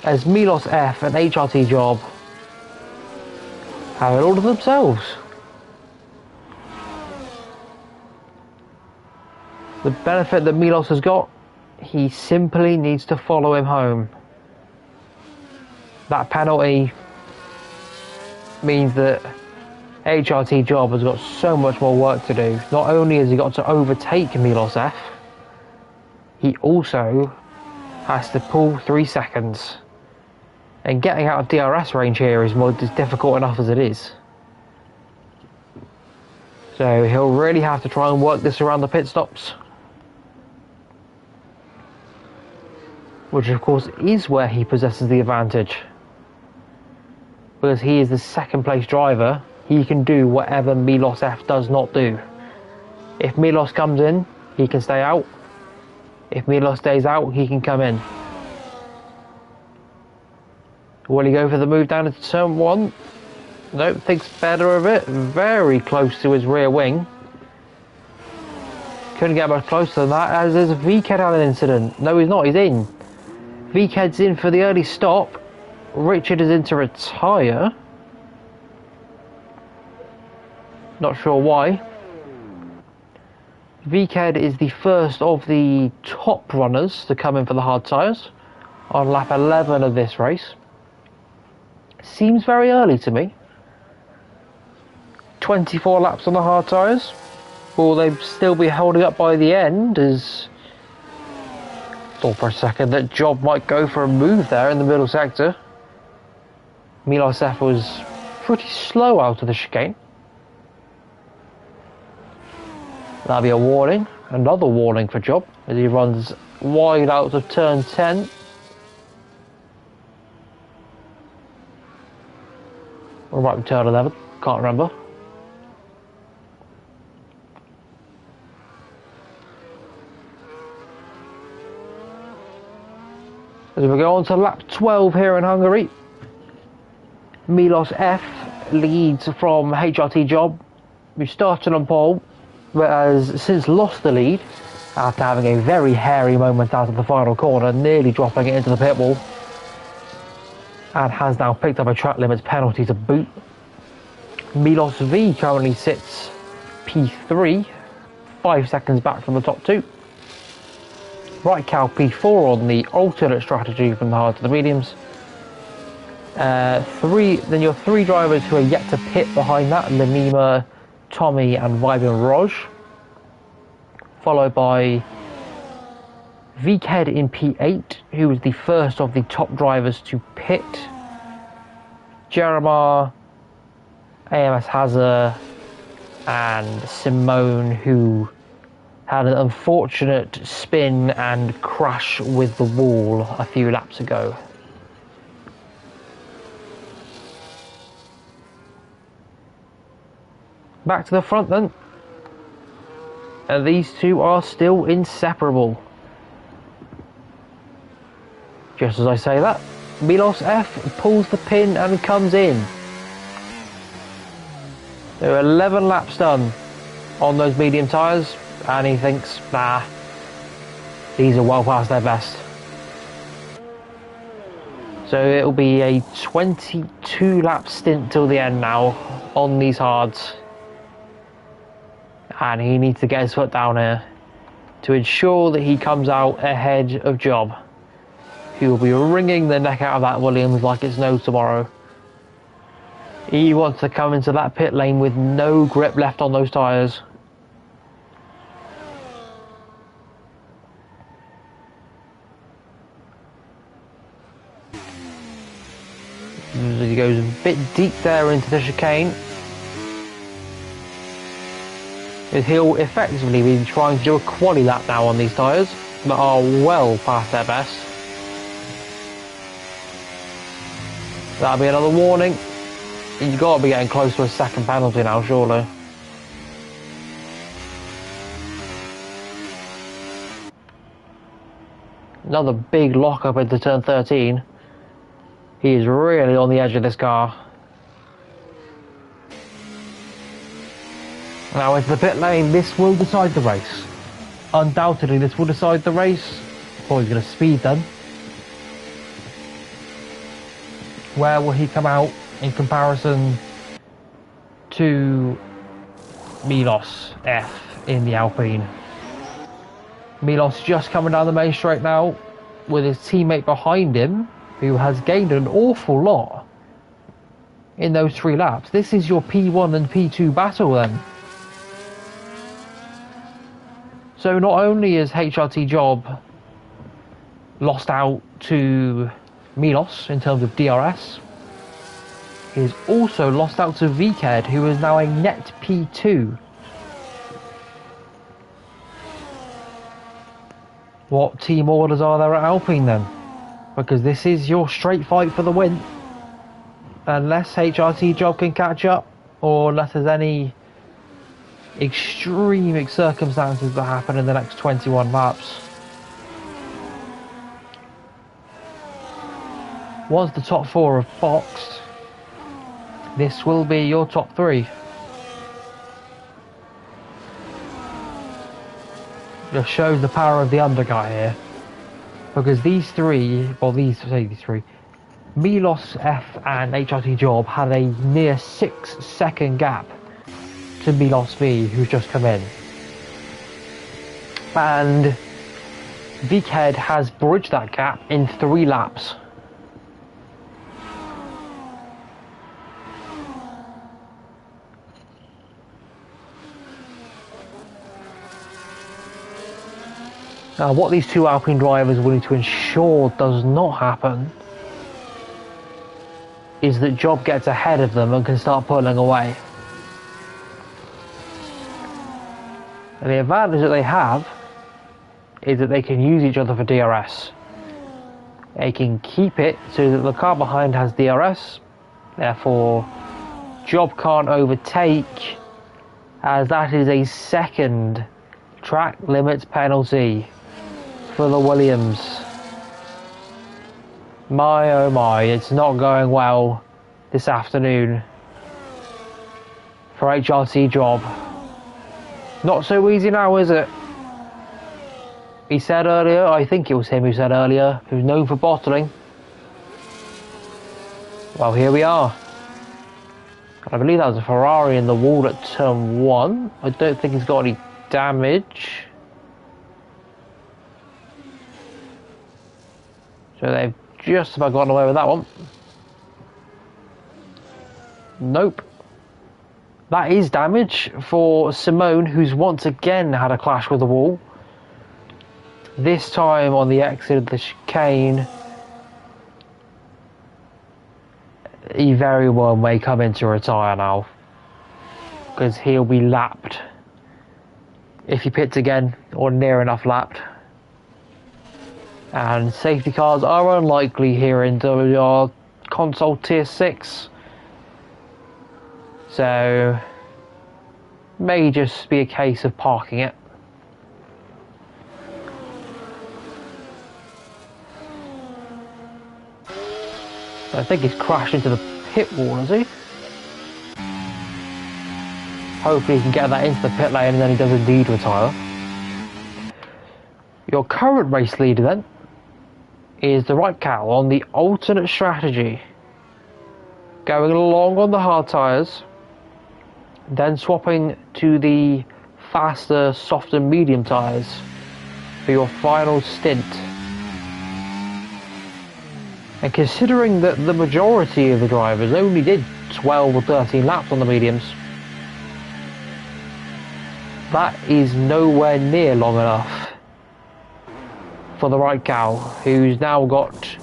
as Milos F and HRT Job have it all to themselves. The benefit that Milos has got, he simply needs to follow him home. That penalty means that HRT Job has got so much more work to do. Not only has he got to overtake Milos F, he also has to pull 3 seconds. And getting out of DRS range here is difficult enough as it is. So he'll really have to try and work this around the pit stops. Which of course is where he possesses the advantage. Because he is the second place driver, he can do whatever Milos F does not do. If Milos comes in, he can stay out. If Milos stays out, he can come in. Will he go for the move down into turn 1? Nope, thinks better of it. Very close to his rear wing. Couldn't get much closer than that, as there's a VKed had an incident. No, he's not, he's in. VKed's in for the early stop. Richard is in to retire. Not sure why. VKed is the first of the top runners to come in for the hard tyres on lap 11 of this race. Seems very early to me. 24 laps on the hard tyres. Will they still be holding up by the end? As thought for a second that Job might go for a move there in the middle sector. Milos F was pretty slow out of the chicane. That'll be a warning, another warning for Job as he runs wide out of turn 10. Or right with turn 11, can't remember. As we go on to lap 12 here in Hungary, Milos F leads from HRT Job, who started on pole, but has since lost the lead after having a very hairy moment out of the final corner, nearly dropping it into the pit wall, and has now picked up a track limits penalty to boot. Milos V currently sits P3, 5 seconds back from the top 2. Right Cal P4 on the alternate strategy from the hard to the mediums. Then your 3 drivers who are yet to pit behind that: Lemima, Tommy and Vibin Roj. Followed by VKed in P8, who was the first of the top drivers to pit. Jeremiah, AMS Hazard and Simone, who had an unfortunate spin and crash with the wall a few laps ago. Back to the front then. And these two are still inseparable. Just as I say that, Milos F pulls the pin and comes in. There are 11 laps done on those medium tyres, and he thinks, nah, these are well past their best. So it'll be a 22 lap stint till the end now on these hards. And he needs to get his foot down here to ensure that he comes out ahead of Job, who will be wringing the neck out of that Williams like it's no tomorrow. He wants to come into that pit lane with no grip left on those tyres. He goes a bit deep there into the chicane. He'll effectively be trying to do a quali lap now on these tyres that are well past their best. That'll be another warning. You've got to be getting close to a second penalty now, surely. Another big lock up into turn 13. He is really on the edge of this car. Now into the pit lane, this will decide the race. Undoubtedly this will decide the race. Oh, he's going to speed then. Where will he come out in comparison to Milos F in the Alpine? Milos just coming down the main straight now with his teammate behind him, who has gained an awful lot in those 3 laps. This is your P1 and P2 battle then. So not only is HRT Job lost out to Milos in terms of DRS, he's also lost out to VKED, who is now a net P2. What team orders are there at Alpine then? Because this is your straight fight for the win. Unless HRT Job can catch up, or unless there's any extreme circumstances that happen in the next 21 laps. Once the top 4 have boxed, this will be your top 3. Just shows the power of the underguy here. Because these 3, well these 3, Milos F and HRT Job had a near 6-second gap to Milos V, who's just come in. And VKED has bridged that gap in 3 laps. Now, what these 2 Alpine drivers will need to ensure does not happen is that Job gets ahead of them and can start pulling away. And the advantage that they have is that they can use each other for DRS. They can keep it so that the car behind has DRS, therefore Job can't overtake, as that is a 2nd track limits penalty for the Williams. My oh my, it's not going well this afternoon for HRT Job. Not so easy now, is it? He said earlier, I think it was him who said earlier, who's known for bottling. Well, here we are. I believe that was a Ferrari in the wall at turn 1. I don't think he's got any damage. So they've just about gotten away with that one. Nope. That is damage for Simone, who's once again had a clash with the wall. This time on the exit of the chicane. He very well may come into retire now, because he'll be lapped if he pits again, or near enough lapped. And safety cars are unlikely here in WR console tier 6, so may just be a case of parking it. I think he's crashed into the pit wall, has he? Hopefully he can get that into the pit lane and then he does indeed retire. Your current race leader then is the right cow on the alternate strategy. Going along on the hard tyres, then swapping to the faster, softer, medium tyres for your final stint. And considering that the majority of the drivers only did 12 or 13 laps on the mediums, that is nowhere near long enough for the right cow, who's now got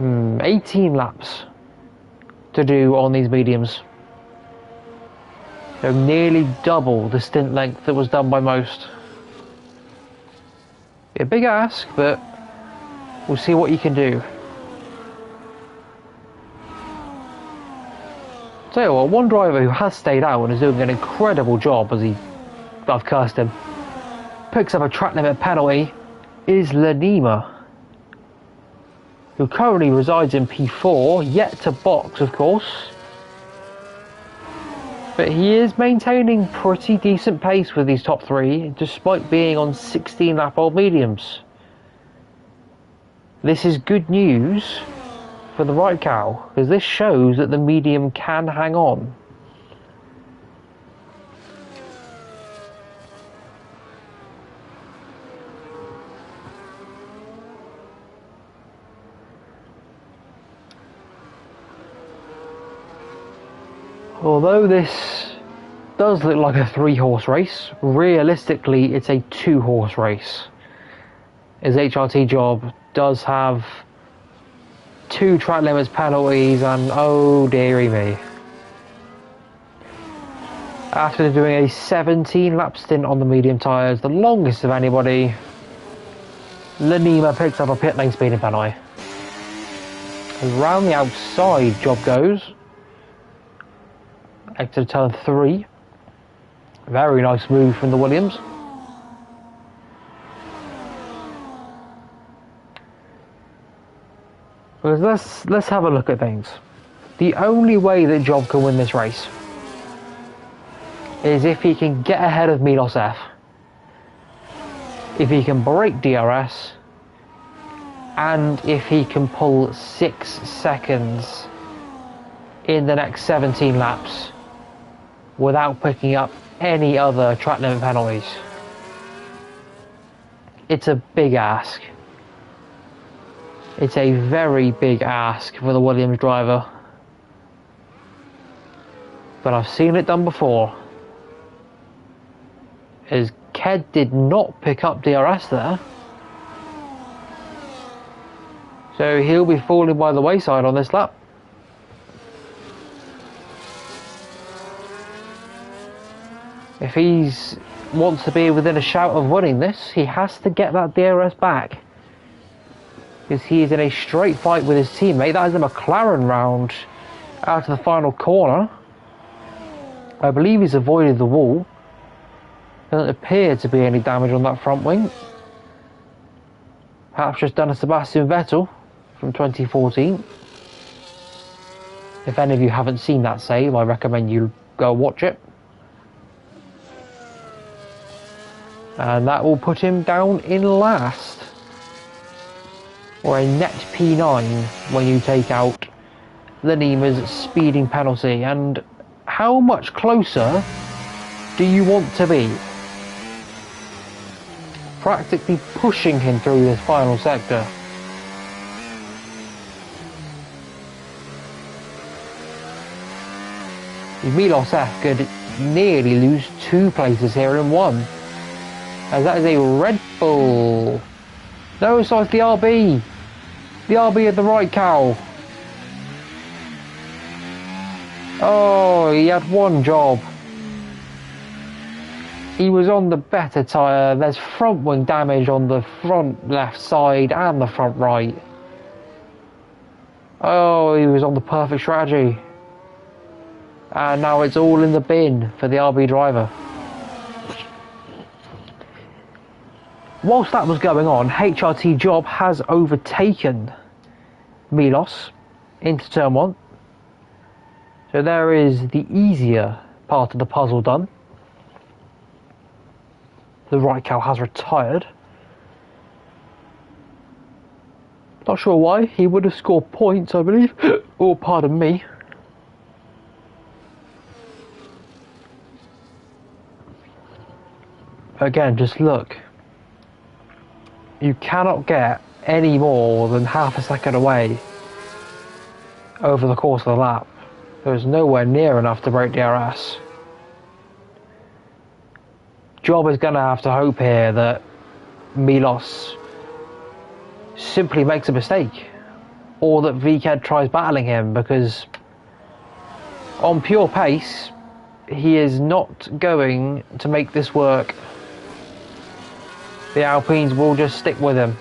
18 laps to do on these mediums. So nearly double the stint length that was done by most. A big ask, but we'll see what you can do. Tell you what, one driver who has stayed out and is doing an incredible job as I've cursed him, picks up a track limit penalty is Lanima, who currently resides in P4, yet to box of course. But he is maintaining pretty decent pace with these top three, despite being on 16 lap old mediums. This is good news for the right cow, because this shows that the medium can hang on. Although this does look like a 3-horse race, realistically it's a 2-horse race, as HRT Job does have 2 track limits penalties, and oh dearie me. After doing a 17 lap stint on the medium tyres, the longest of anybody, Lanima picks up a pit lane speeding penalty. And round the outside Job goes. Exit turn 3. Very nice move from the Williams. Because let's have a look at things. The only way that Job can win this race is if he can get ahead of Milos F, if he can break DRS, and if he can pull 6 seconds in the next 17 laps without picking up any other track limit penalties. It's a big ask. It's a very big ask for the Williams driver. But I've seen it done before. As Ked did not pick up DRS there. So he'll be falling by the wayside on this lap. If he wants to be within a shout of winning this, he has to get that DRS back. Because he is in a straight fight with his teammate. That is the McLaren round out of the final corner. I believe he's avoided the wall. Doesn't appear to be any damage on that front wing. Perhaps just done a Sebastian Vettel from 2014. If any of you haven't seen that save, I recommend you go watch it. And that will put him down in last. Or a net P9 when you take out Lanima's speeding penalty. And how much closer do you want to be? Practically pushing him through this final sector. Milos F could nearly lose 2 places here in 1. As that is a Red Bull. No, so it's the RB. The RB of the right cow. Oh, he had one job. He was on the better tyre. There's front wing damage on the front left side and the front right. Oh, he was on the perfect strategy. And now it's all in the bin for the RB driver. Whilst that was going on, HRT Job has overtaken Milos into turn 1. So there is the easier part of the puzzle done. The right cow has retired. Not sure why. He would have scored points, I believe. Oh, pardon me. Again, just look. You cannot get any more than half a second away over the course of the lap. There's nowhere near enough to break DRS. Job is going to have to hope here that Milos simply makes a mistake, or that VCAD tries battling him, because on pure pace he is not going to make this work. The Alpines will just stick with him.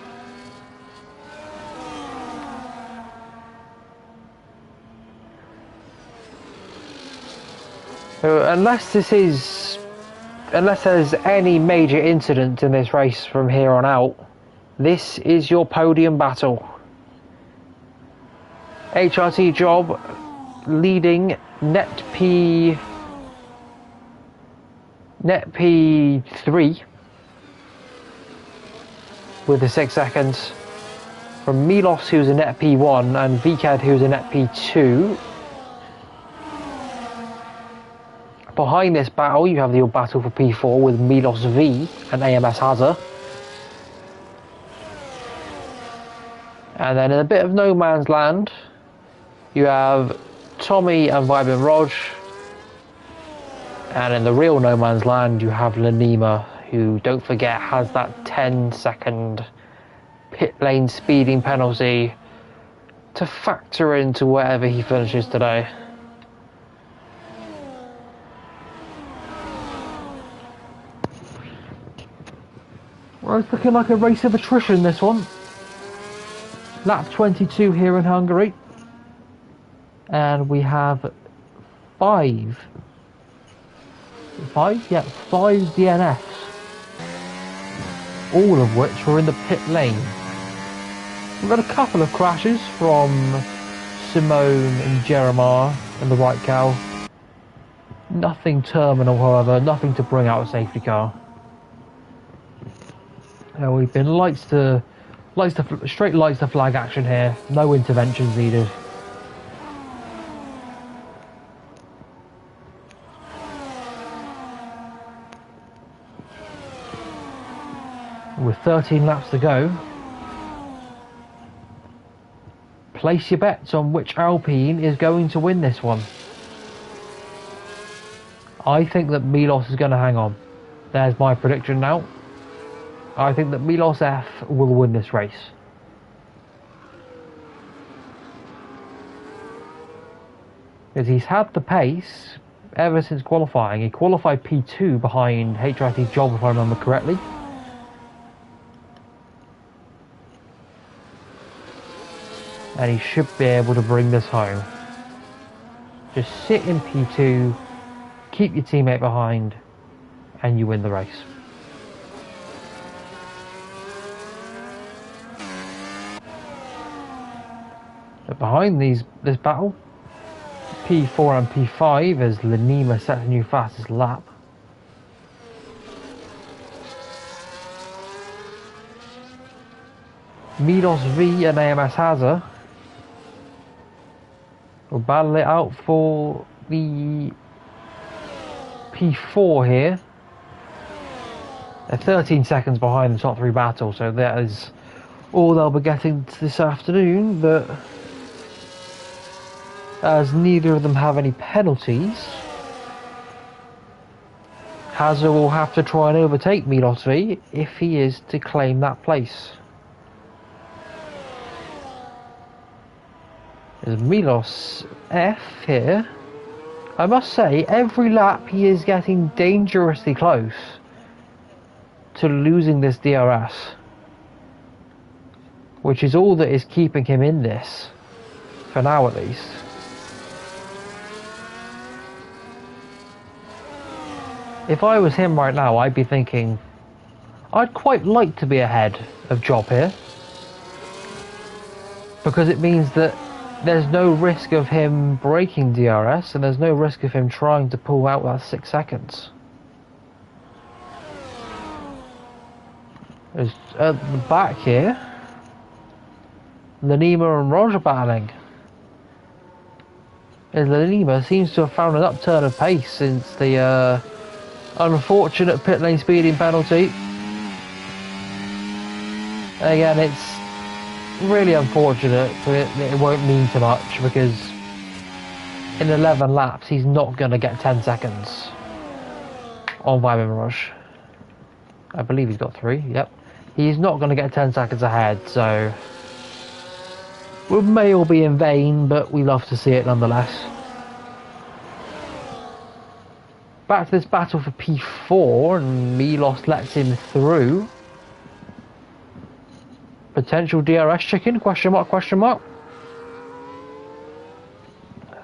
So unless there's any major incident in this race from here on out, this is your podium battle. HRT Job leading net P3 with the 6 seconds from Milos, who's a net P1, and VCAD, who's a net P2. Behind this battle, you have the battle for P4 with Milos V and AMS Hazard. And then in a bit of no man's land, you have Tommy and Vibrant Rog. And in the real no man's land, you have Lanima, who, don't forget, has that 10-second pit lane speeding penalty to factor into wherever he finishes today. Well, it's looking like a race of attrition, this one. Lap 22 here in Hungary. And we have five DNFs. All of which were in the pit lane. We've got a couple of crashes from Simone and Jeremiah and the right cow. Nothing terminal, however, nothing to bring out a safety car. We've been straight lights to flag action here. No interventions needed. With 13 laps to go, place your bets on which Alpine is going to win this one. I think that Milos is going to hang on. There's my prediction now. I think that Milos F will win this race. Because he's had the pace ever since qualifying. He qualified P2 behind HRT Job, if I remember correctly. And he should be able to bring this home. Just sit in P2, keep your teammate behind, and you win the race. But behind this battle, P4 and P5 as Lanima sets a new fastest lap. Milos V and AMS Hazard will battle it out for the P4 here. They're 13 seconds behind the top 3 battle, so that is all they'll be getting this afternoon. But as neither of them have any penalties, Hazard will have to try and overtake Milos V if he is to claim that place. There's Milos F here. I must say, every lap he is getting dangerously close to losing this DRS, which is all that is keeping him in this, for now at least. If I was him right now, I'd be thinking, I'd quite like to be ahead of Job here. because it means that there's no risk of him breaking DRS and there's no risk of him trying to pull out that 6 seconds. It's at the back here, Lanima and Roger battling. As Lanima seems to have found an upturn of pace since the unfortunate pit lane speeding penalty. Again, it's really unfortunate, but it won't mean too much because in 11 laps he's not going to get 10 seconds on Vibe Mirage. I believe he's got 3, yep. He's not going to get 10 seconds ahead, so it may all be in vain, but we love to see it nonetheless. Back to this battle for P4, and Milos lets him through. Potential DRS chicken, question mark, question mark.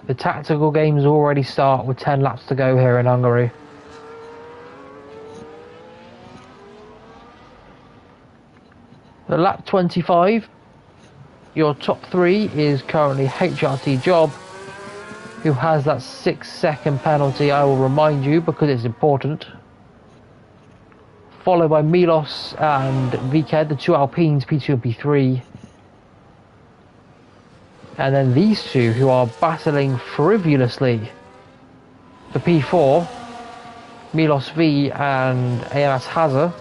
The tactical games already start with 10 laps to go here in Hungary. The lap 25, your top 3 is currently HRT Job, who has that 6-second penalty, I will remind you, because it's important. Followed by Milos and Viked, the 2 Alpines, P2 and P3. And then these 2 who are battling frivolously for P4, Milos V and AMS Hazard.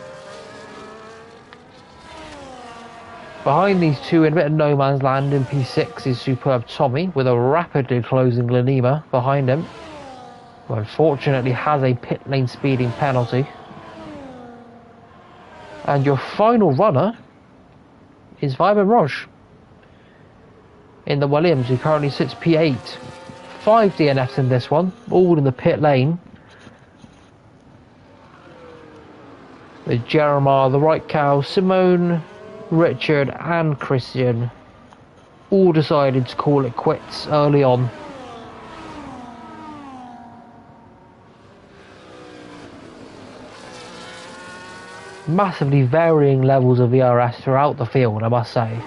Behind these 2 in a bit of no man's land in P6 is Superb Tommy with a rapidly closing Lanima behind him, who unfortunately has a pit lane speeding penalty. And your final runner is Vibe Mirage in the Williams, who currently sits P8. 5 DNFs in this one, all in the pit lane. With Jeremiah, the Right Cow, Simone, Richard and Christian all decided to call it quits early on. Massively varying levels of VRS throughout the field, I must say.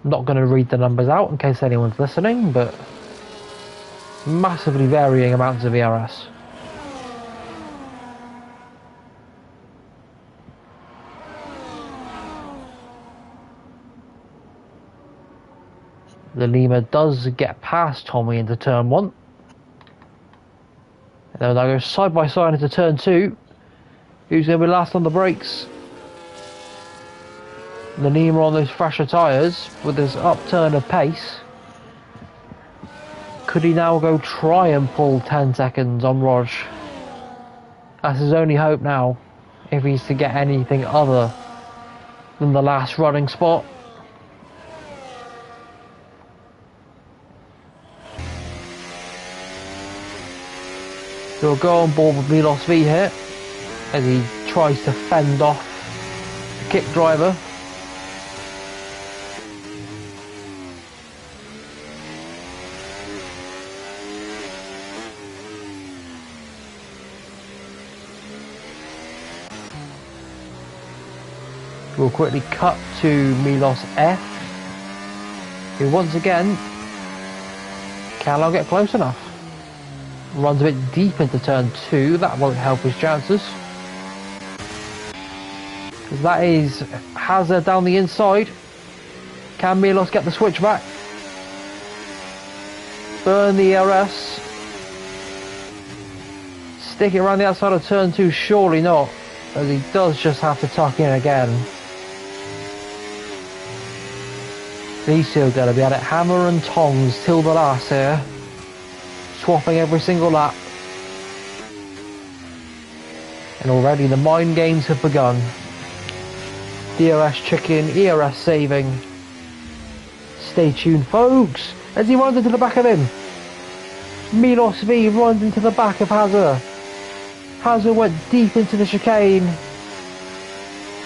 I'm not going to read the numbers out in case anyone's listening, but massively varying amounts of VRS. The Lima does get past Tommy into turn 1. And then I go side by side into turn 2. Who's going to be last on the brakes? The Lima on those fresher tyres with his upturn of pace. Could he now go try and pull 10 seconds on Rog? That's his only hope now, if he's to get anything other than the last running spot. So we'll go on board with Milos V here as he tries to fend off the kick driver. We'll quickly cut to Milos F, who once again cannot get close enough. Runs a bit deep into turn 2, that won't help his chances. That is Hazard down the inside. Can Milos get the switch back? Burn the ERS. Stick it around the outside of turn 2, surely not, as he does just have to tuck in again. These 2 are going to be at it hammer and tongs till the last here. Swapping every single lap. And already the mind games have begun. DRS chicken, ERS saving. Stay tuned, folks, as he runs into the back of him. Milos V runs into the back of Hazard. Hazard went deep into the chicane.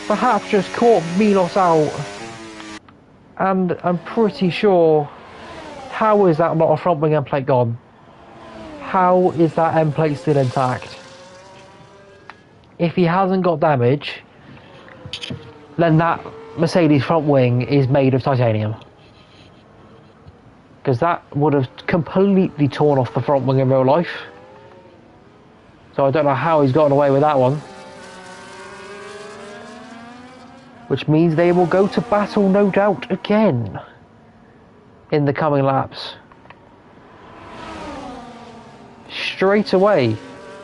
Perhaps just caught Milos out. And I'm pretty sure, how is that not a front wing end plate gone? How is that end plate still intact? If he hasn't got damage, then that Mercedes front wing is made of titanium. Because that would have completely torn off the front wing in real life. So I don't know how he's gotten away with that one. Which means they will go to battle, no doubt, again in the coming laps. Straight away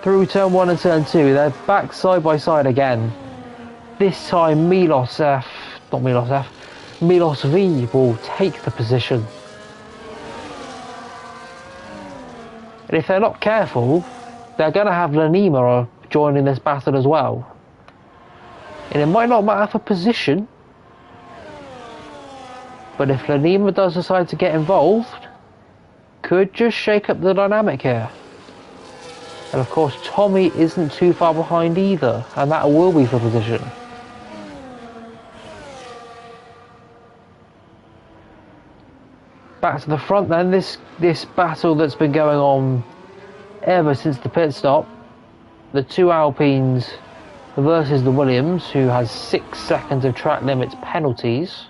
through turn 1 and turn 2, they're back side by side again. This time Milos V will take the position. And if they're not careful, they're going to have Lanima joining this battle as well. And it might not matter for position, but if Lanima does decide to get involved, could just shake up the dynamic here. And of course Tommy isn't too far behind either, and that will be for position. Back to the front then, this battle that's been going on ever since the pit stop. The two Alpines versus the Williams, who has 6 seconds of track limits penalties.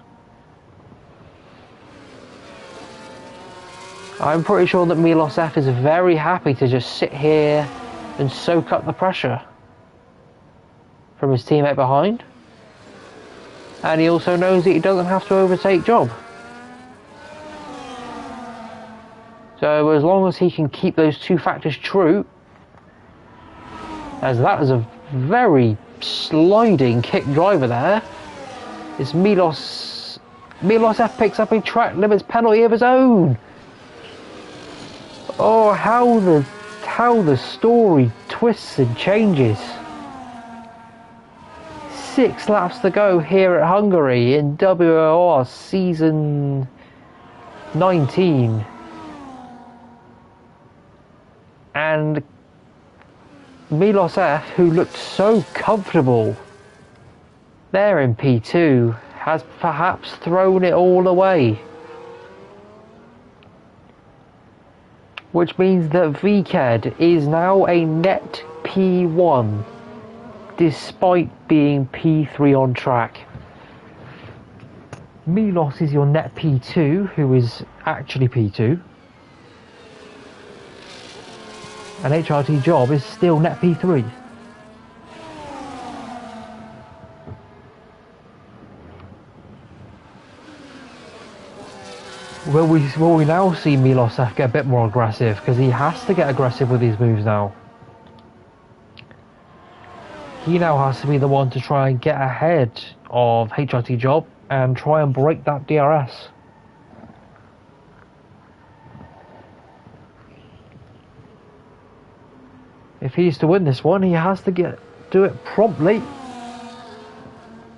I'm pretty sure that Milos F is very happy to just sit here and soak up the pressure from his teammate behind. And he also knows that he doesn't have to overtake Job. So as long as he can keep those two factors true, as that is a very sliding kick driver there, is Milos F picks up a track limits penalty of his own. Oh, how the story twists and changes. 6 laps to go here at Hungary in WOR season 19. And Milos F, who looked so comfortable there in P2, has perhaps thrown it all away. Which means that VKED is now a net P1, despite being P3 on track. Milos is your net P2, who is actually P2. And HRT Job is still net P3. Will we now see Milos F get a bit more aggressive? Because he has to get aggressive with these moves now. He now has to be the one to try and get ahead of HRT Job and try and break that DRS. If he's to win this one, he has to do it promptly.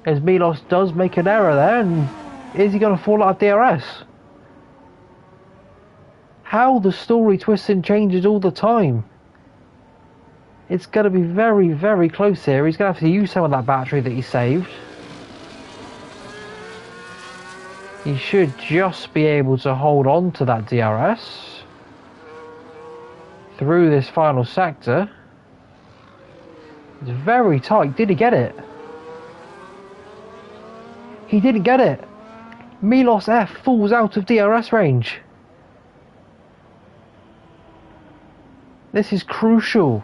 As Milos does make an error there, and is he going to fall out of DRS? How the story twists and changes all the time. It's going to be very, very close here. He's going to have to use some of that battery that he saved. He should just be able to hold on to that DRS through this final sector. It's very tight. Did he get it? He didn't get it. Milos F falls out of DRS range. This is crucial.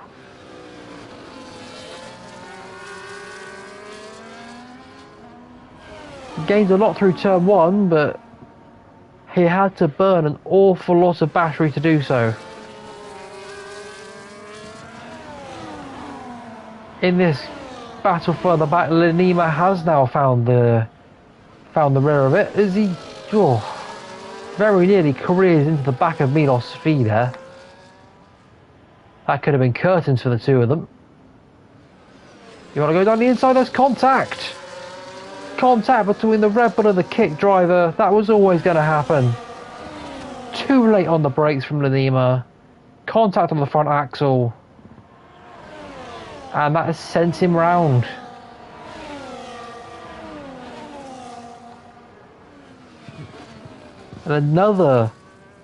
He gained a lot through turn 1, but he had to burn an awful lot of battery to do so. In this battle further back, Lanima has now found the rear of it as he very nearly careers into the back of Milos V there. That could have been curtains for the two of them. You want to go down the inside? There's contact! Contact between the Red Bull and the kick driver. That was always going to happen. Too late on the brakes from Lanima. Contact on the front axle. And that has sent him round. And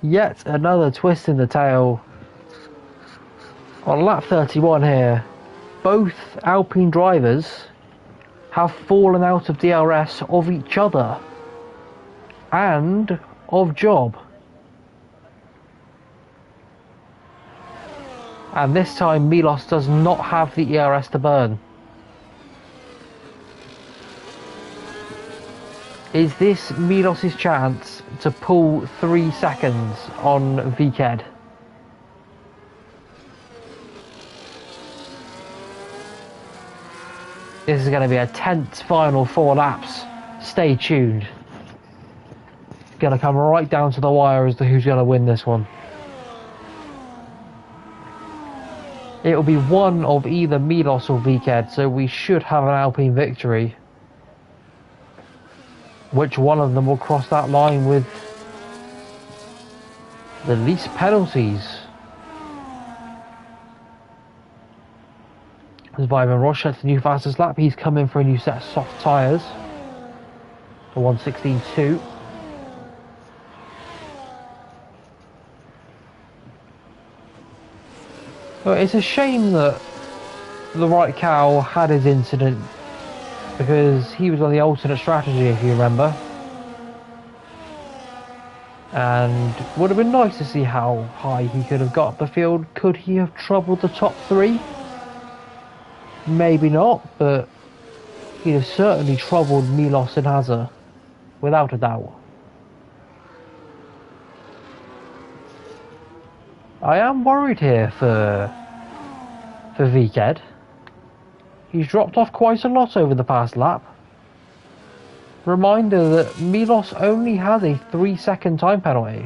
yet another twist in the tail. On lap 31 here, both Alpine drivers have fallen out of DRS of each other and of Job. And this time Milos does not have the ERS to burn. Is this Milos' chance to pull 3 seconds on VKed? This is going to be a tense final 4 laps. Stay tuned. It's going to come right down to the wire as to who's going to win this one. It will be one of either Milos or VKed, so we should have an Alpine victory. Which one of them will cross that line with the least penalties? As Vyman Roche at the new fastest lap, he's come in for a new set of soft tyres. The 116.2. Well, it's a shame that the right cow had his incident, because he was on the alternate strategy, if you remember. And would have been nice to see how high he could have got up the field. Could he have troubled the top 3? Maybe not, but he'd have certainly troubled Milos and Hazard, without a doubt. I am worried here for VKed. He's dropped off quite a lot over the past lap. Reminder that Milos only has a 3-second time penalty.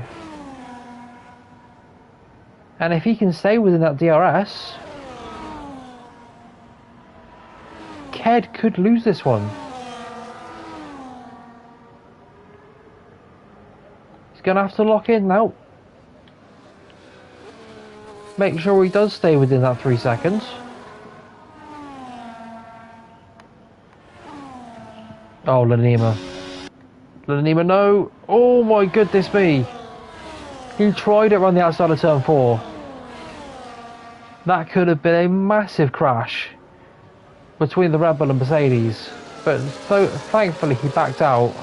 And if he can stay within that DRS, Ked could lose this one. He's going to have to lock in now. Make sure he does stay within that 3 seconds. Oh, Lanima. Lanima, no. Oh my goodness me. He tried it around the outside of turn 4. That could have been a massive crash between the Red Bull and Mercedes. But thankfully he backed out.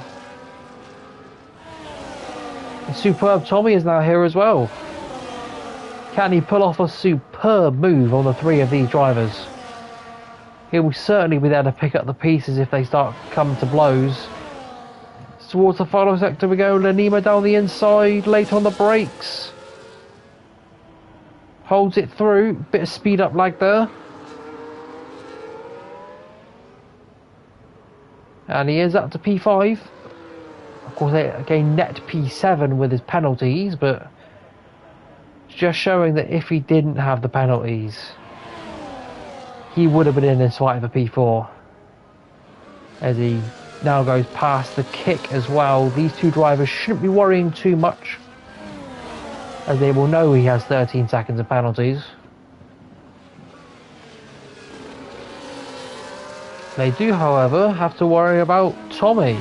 And superb Tommy is now here as well. Can he pull off a superb move on the 3 of these drivers? He will certainly be there to pick up the pieces if they start coming to blows. Towards the final sector we go. Lanima down the inside, late on the brakes. Holds it through, bit of speed up lag there. And he is up to P5. Of course, again, net P7 with his penalties, but it's just showing that if he didn't have the penalties, he would have been in this fight for P4. As he now goes past the kick as well. These 2 drivers shouldn't be worrying too much, as they will know he has 13 seconds of penalties. They do, however, have to worry about Tommy,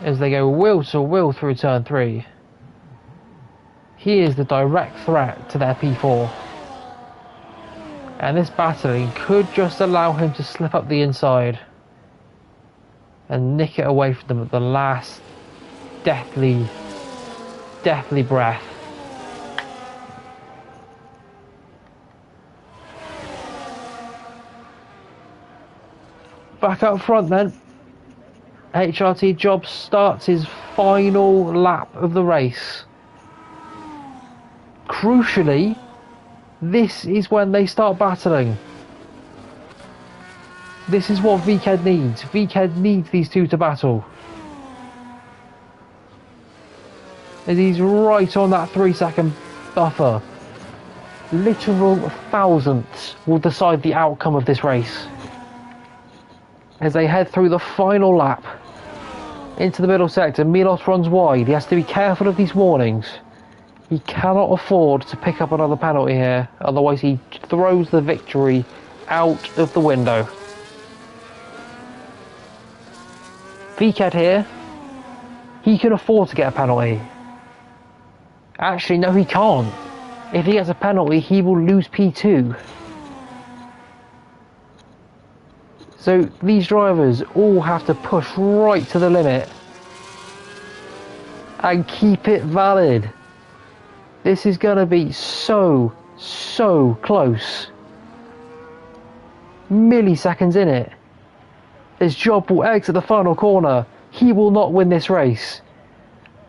as they go wheel to wheel through turn 3. He is the direct threat to their P4. And this battling could just allow him to slip up the inside and nick it away from them at the last deathly breath. Back up front then. HRT Job starts his final lap of the race. Crucially, this is when they start battling. This is what VKed needs. VKed needs these 2 to battle. As he's right on that 3-second buffer. Literal thousandths will decide the outcome of this race. As they head through the final lap into the middle sector, Milos runs wide. He has to be careful of these warnings. He cannot afford to pick up another penalty here, otherwise he throws the victory out of the window. VKed here, he can afford to get a penalty. Actually, no, he can't. If he gets a penalty, he will lose P2. So these drivers all have to push right to the limit and keep it valid. This is going to be so close. Milliseconds in it. His job will exit the final corner. He will not win this race.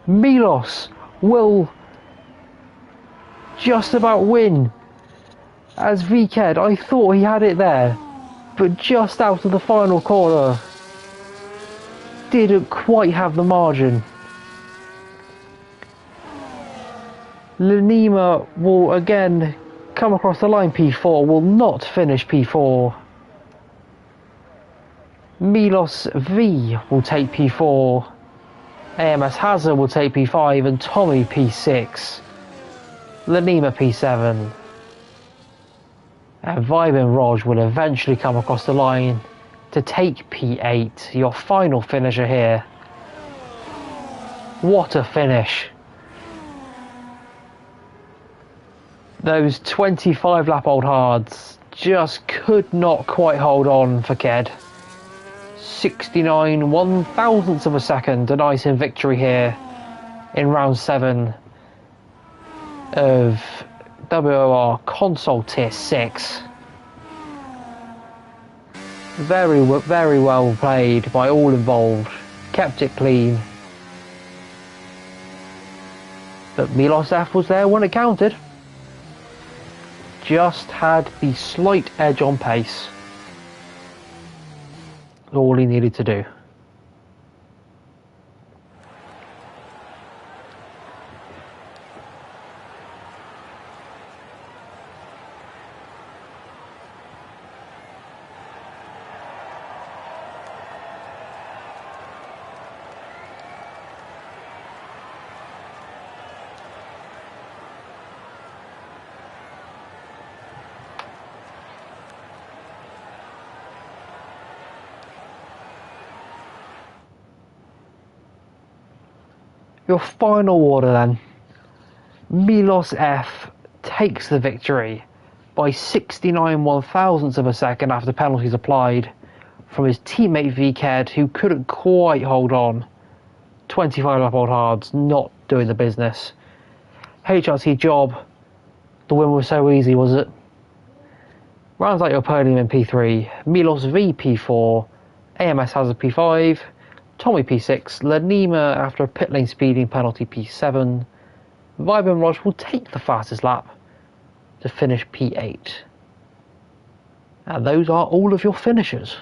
Milos will just about win. As Vked, I thought he had it there, but just out of the final corner. Didn't quite have the margin. Lenima will again come across the line P4, will not finish P4. Milos V will take P4. AMS Hazard will take P5 and Tommy P6. Lenima P7. And Vibin Roj will eventually come across the line to take P8. Your final finisher here. What a finish. Those 25 lap old hards just could not quite hold on for Ked. 69 1,000ths of a second, a nice in victory here in round 7 of WOR Console Tier 6. Very well played by all involved, kept it clean. But Milos F was there when it counted. Just had the slight edge on pace. All he needed to do. Your final order then. Milos F takes the victory by 69 1,000ths of a second after penalties applied from his teammate Vked, who couldn't quite hold on. 25 lap old hards, not doing the business. HRT job, the win was so easy, was it? Rounds out your podium in P3, Milos V P4, AMS Hazard P5, Tommy P6, Lenima after a pit lane speeding penalty P7. Vibin Raj will take the fastest lap to finish P8. And those are all of your finishers.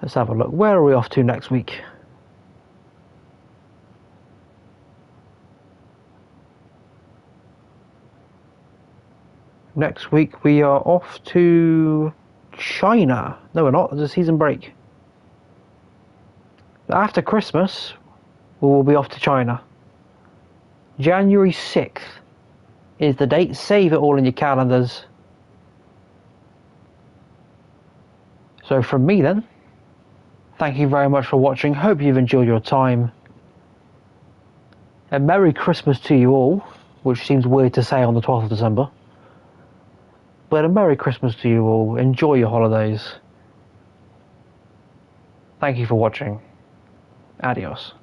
Let's have a look. Where are we off to next week? Next week we are off to China. No, we're not. There's a season break. After Christmas, we will be off to China. January 6th is the date. Save it all in your calendars. So from me then, thank you very much for watching. Hope you've enjoyed your time. A Merry Christmas to you all, which seems weird to say on the 12th of December. But a Merry Christmas to you all. Enjoy your holidays. Thank you for watching. Adios.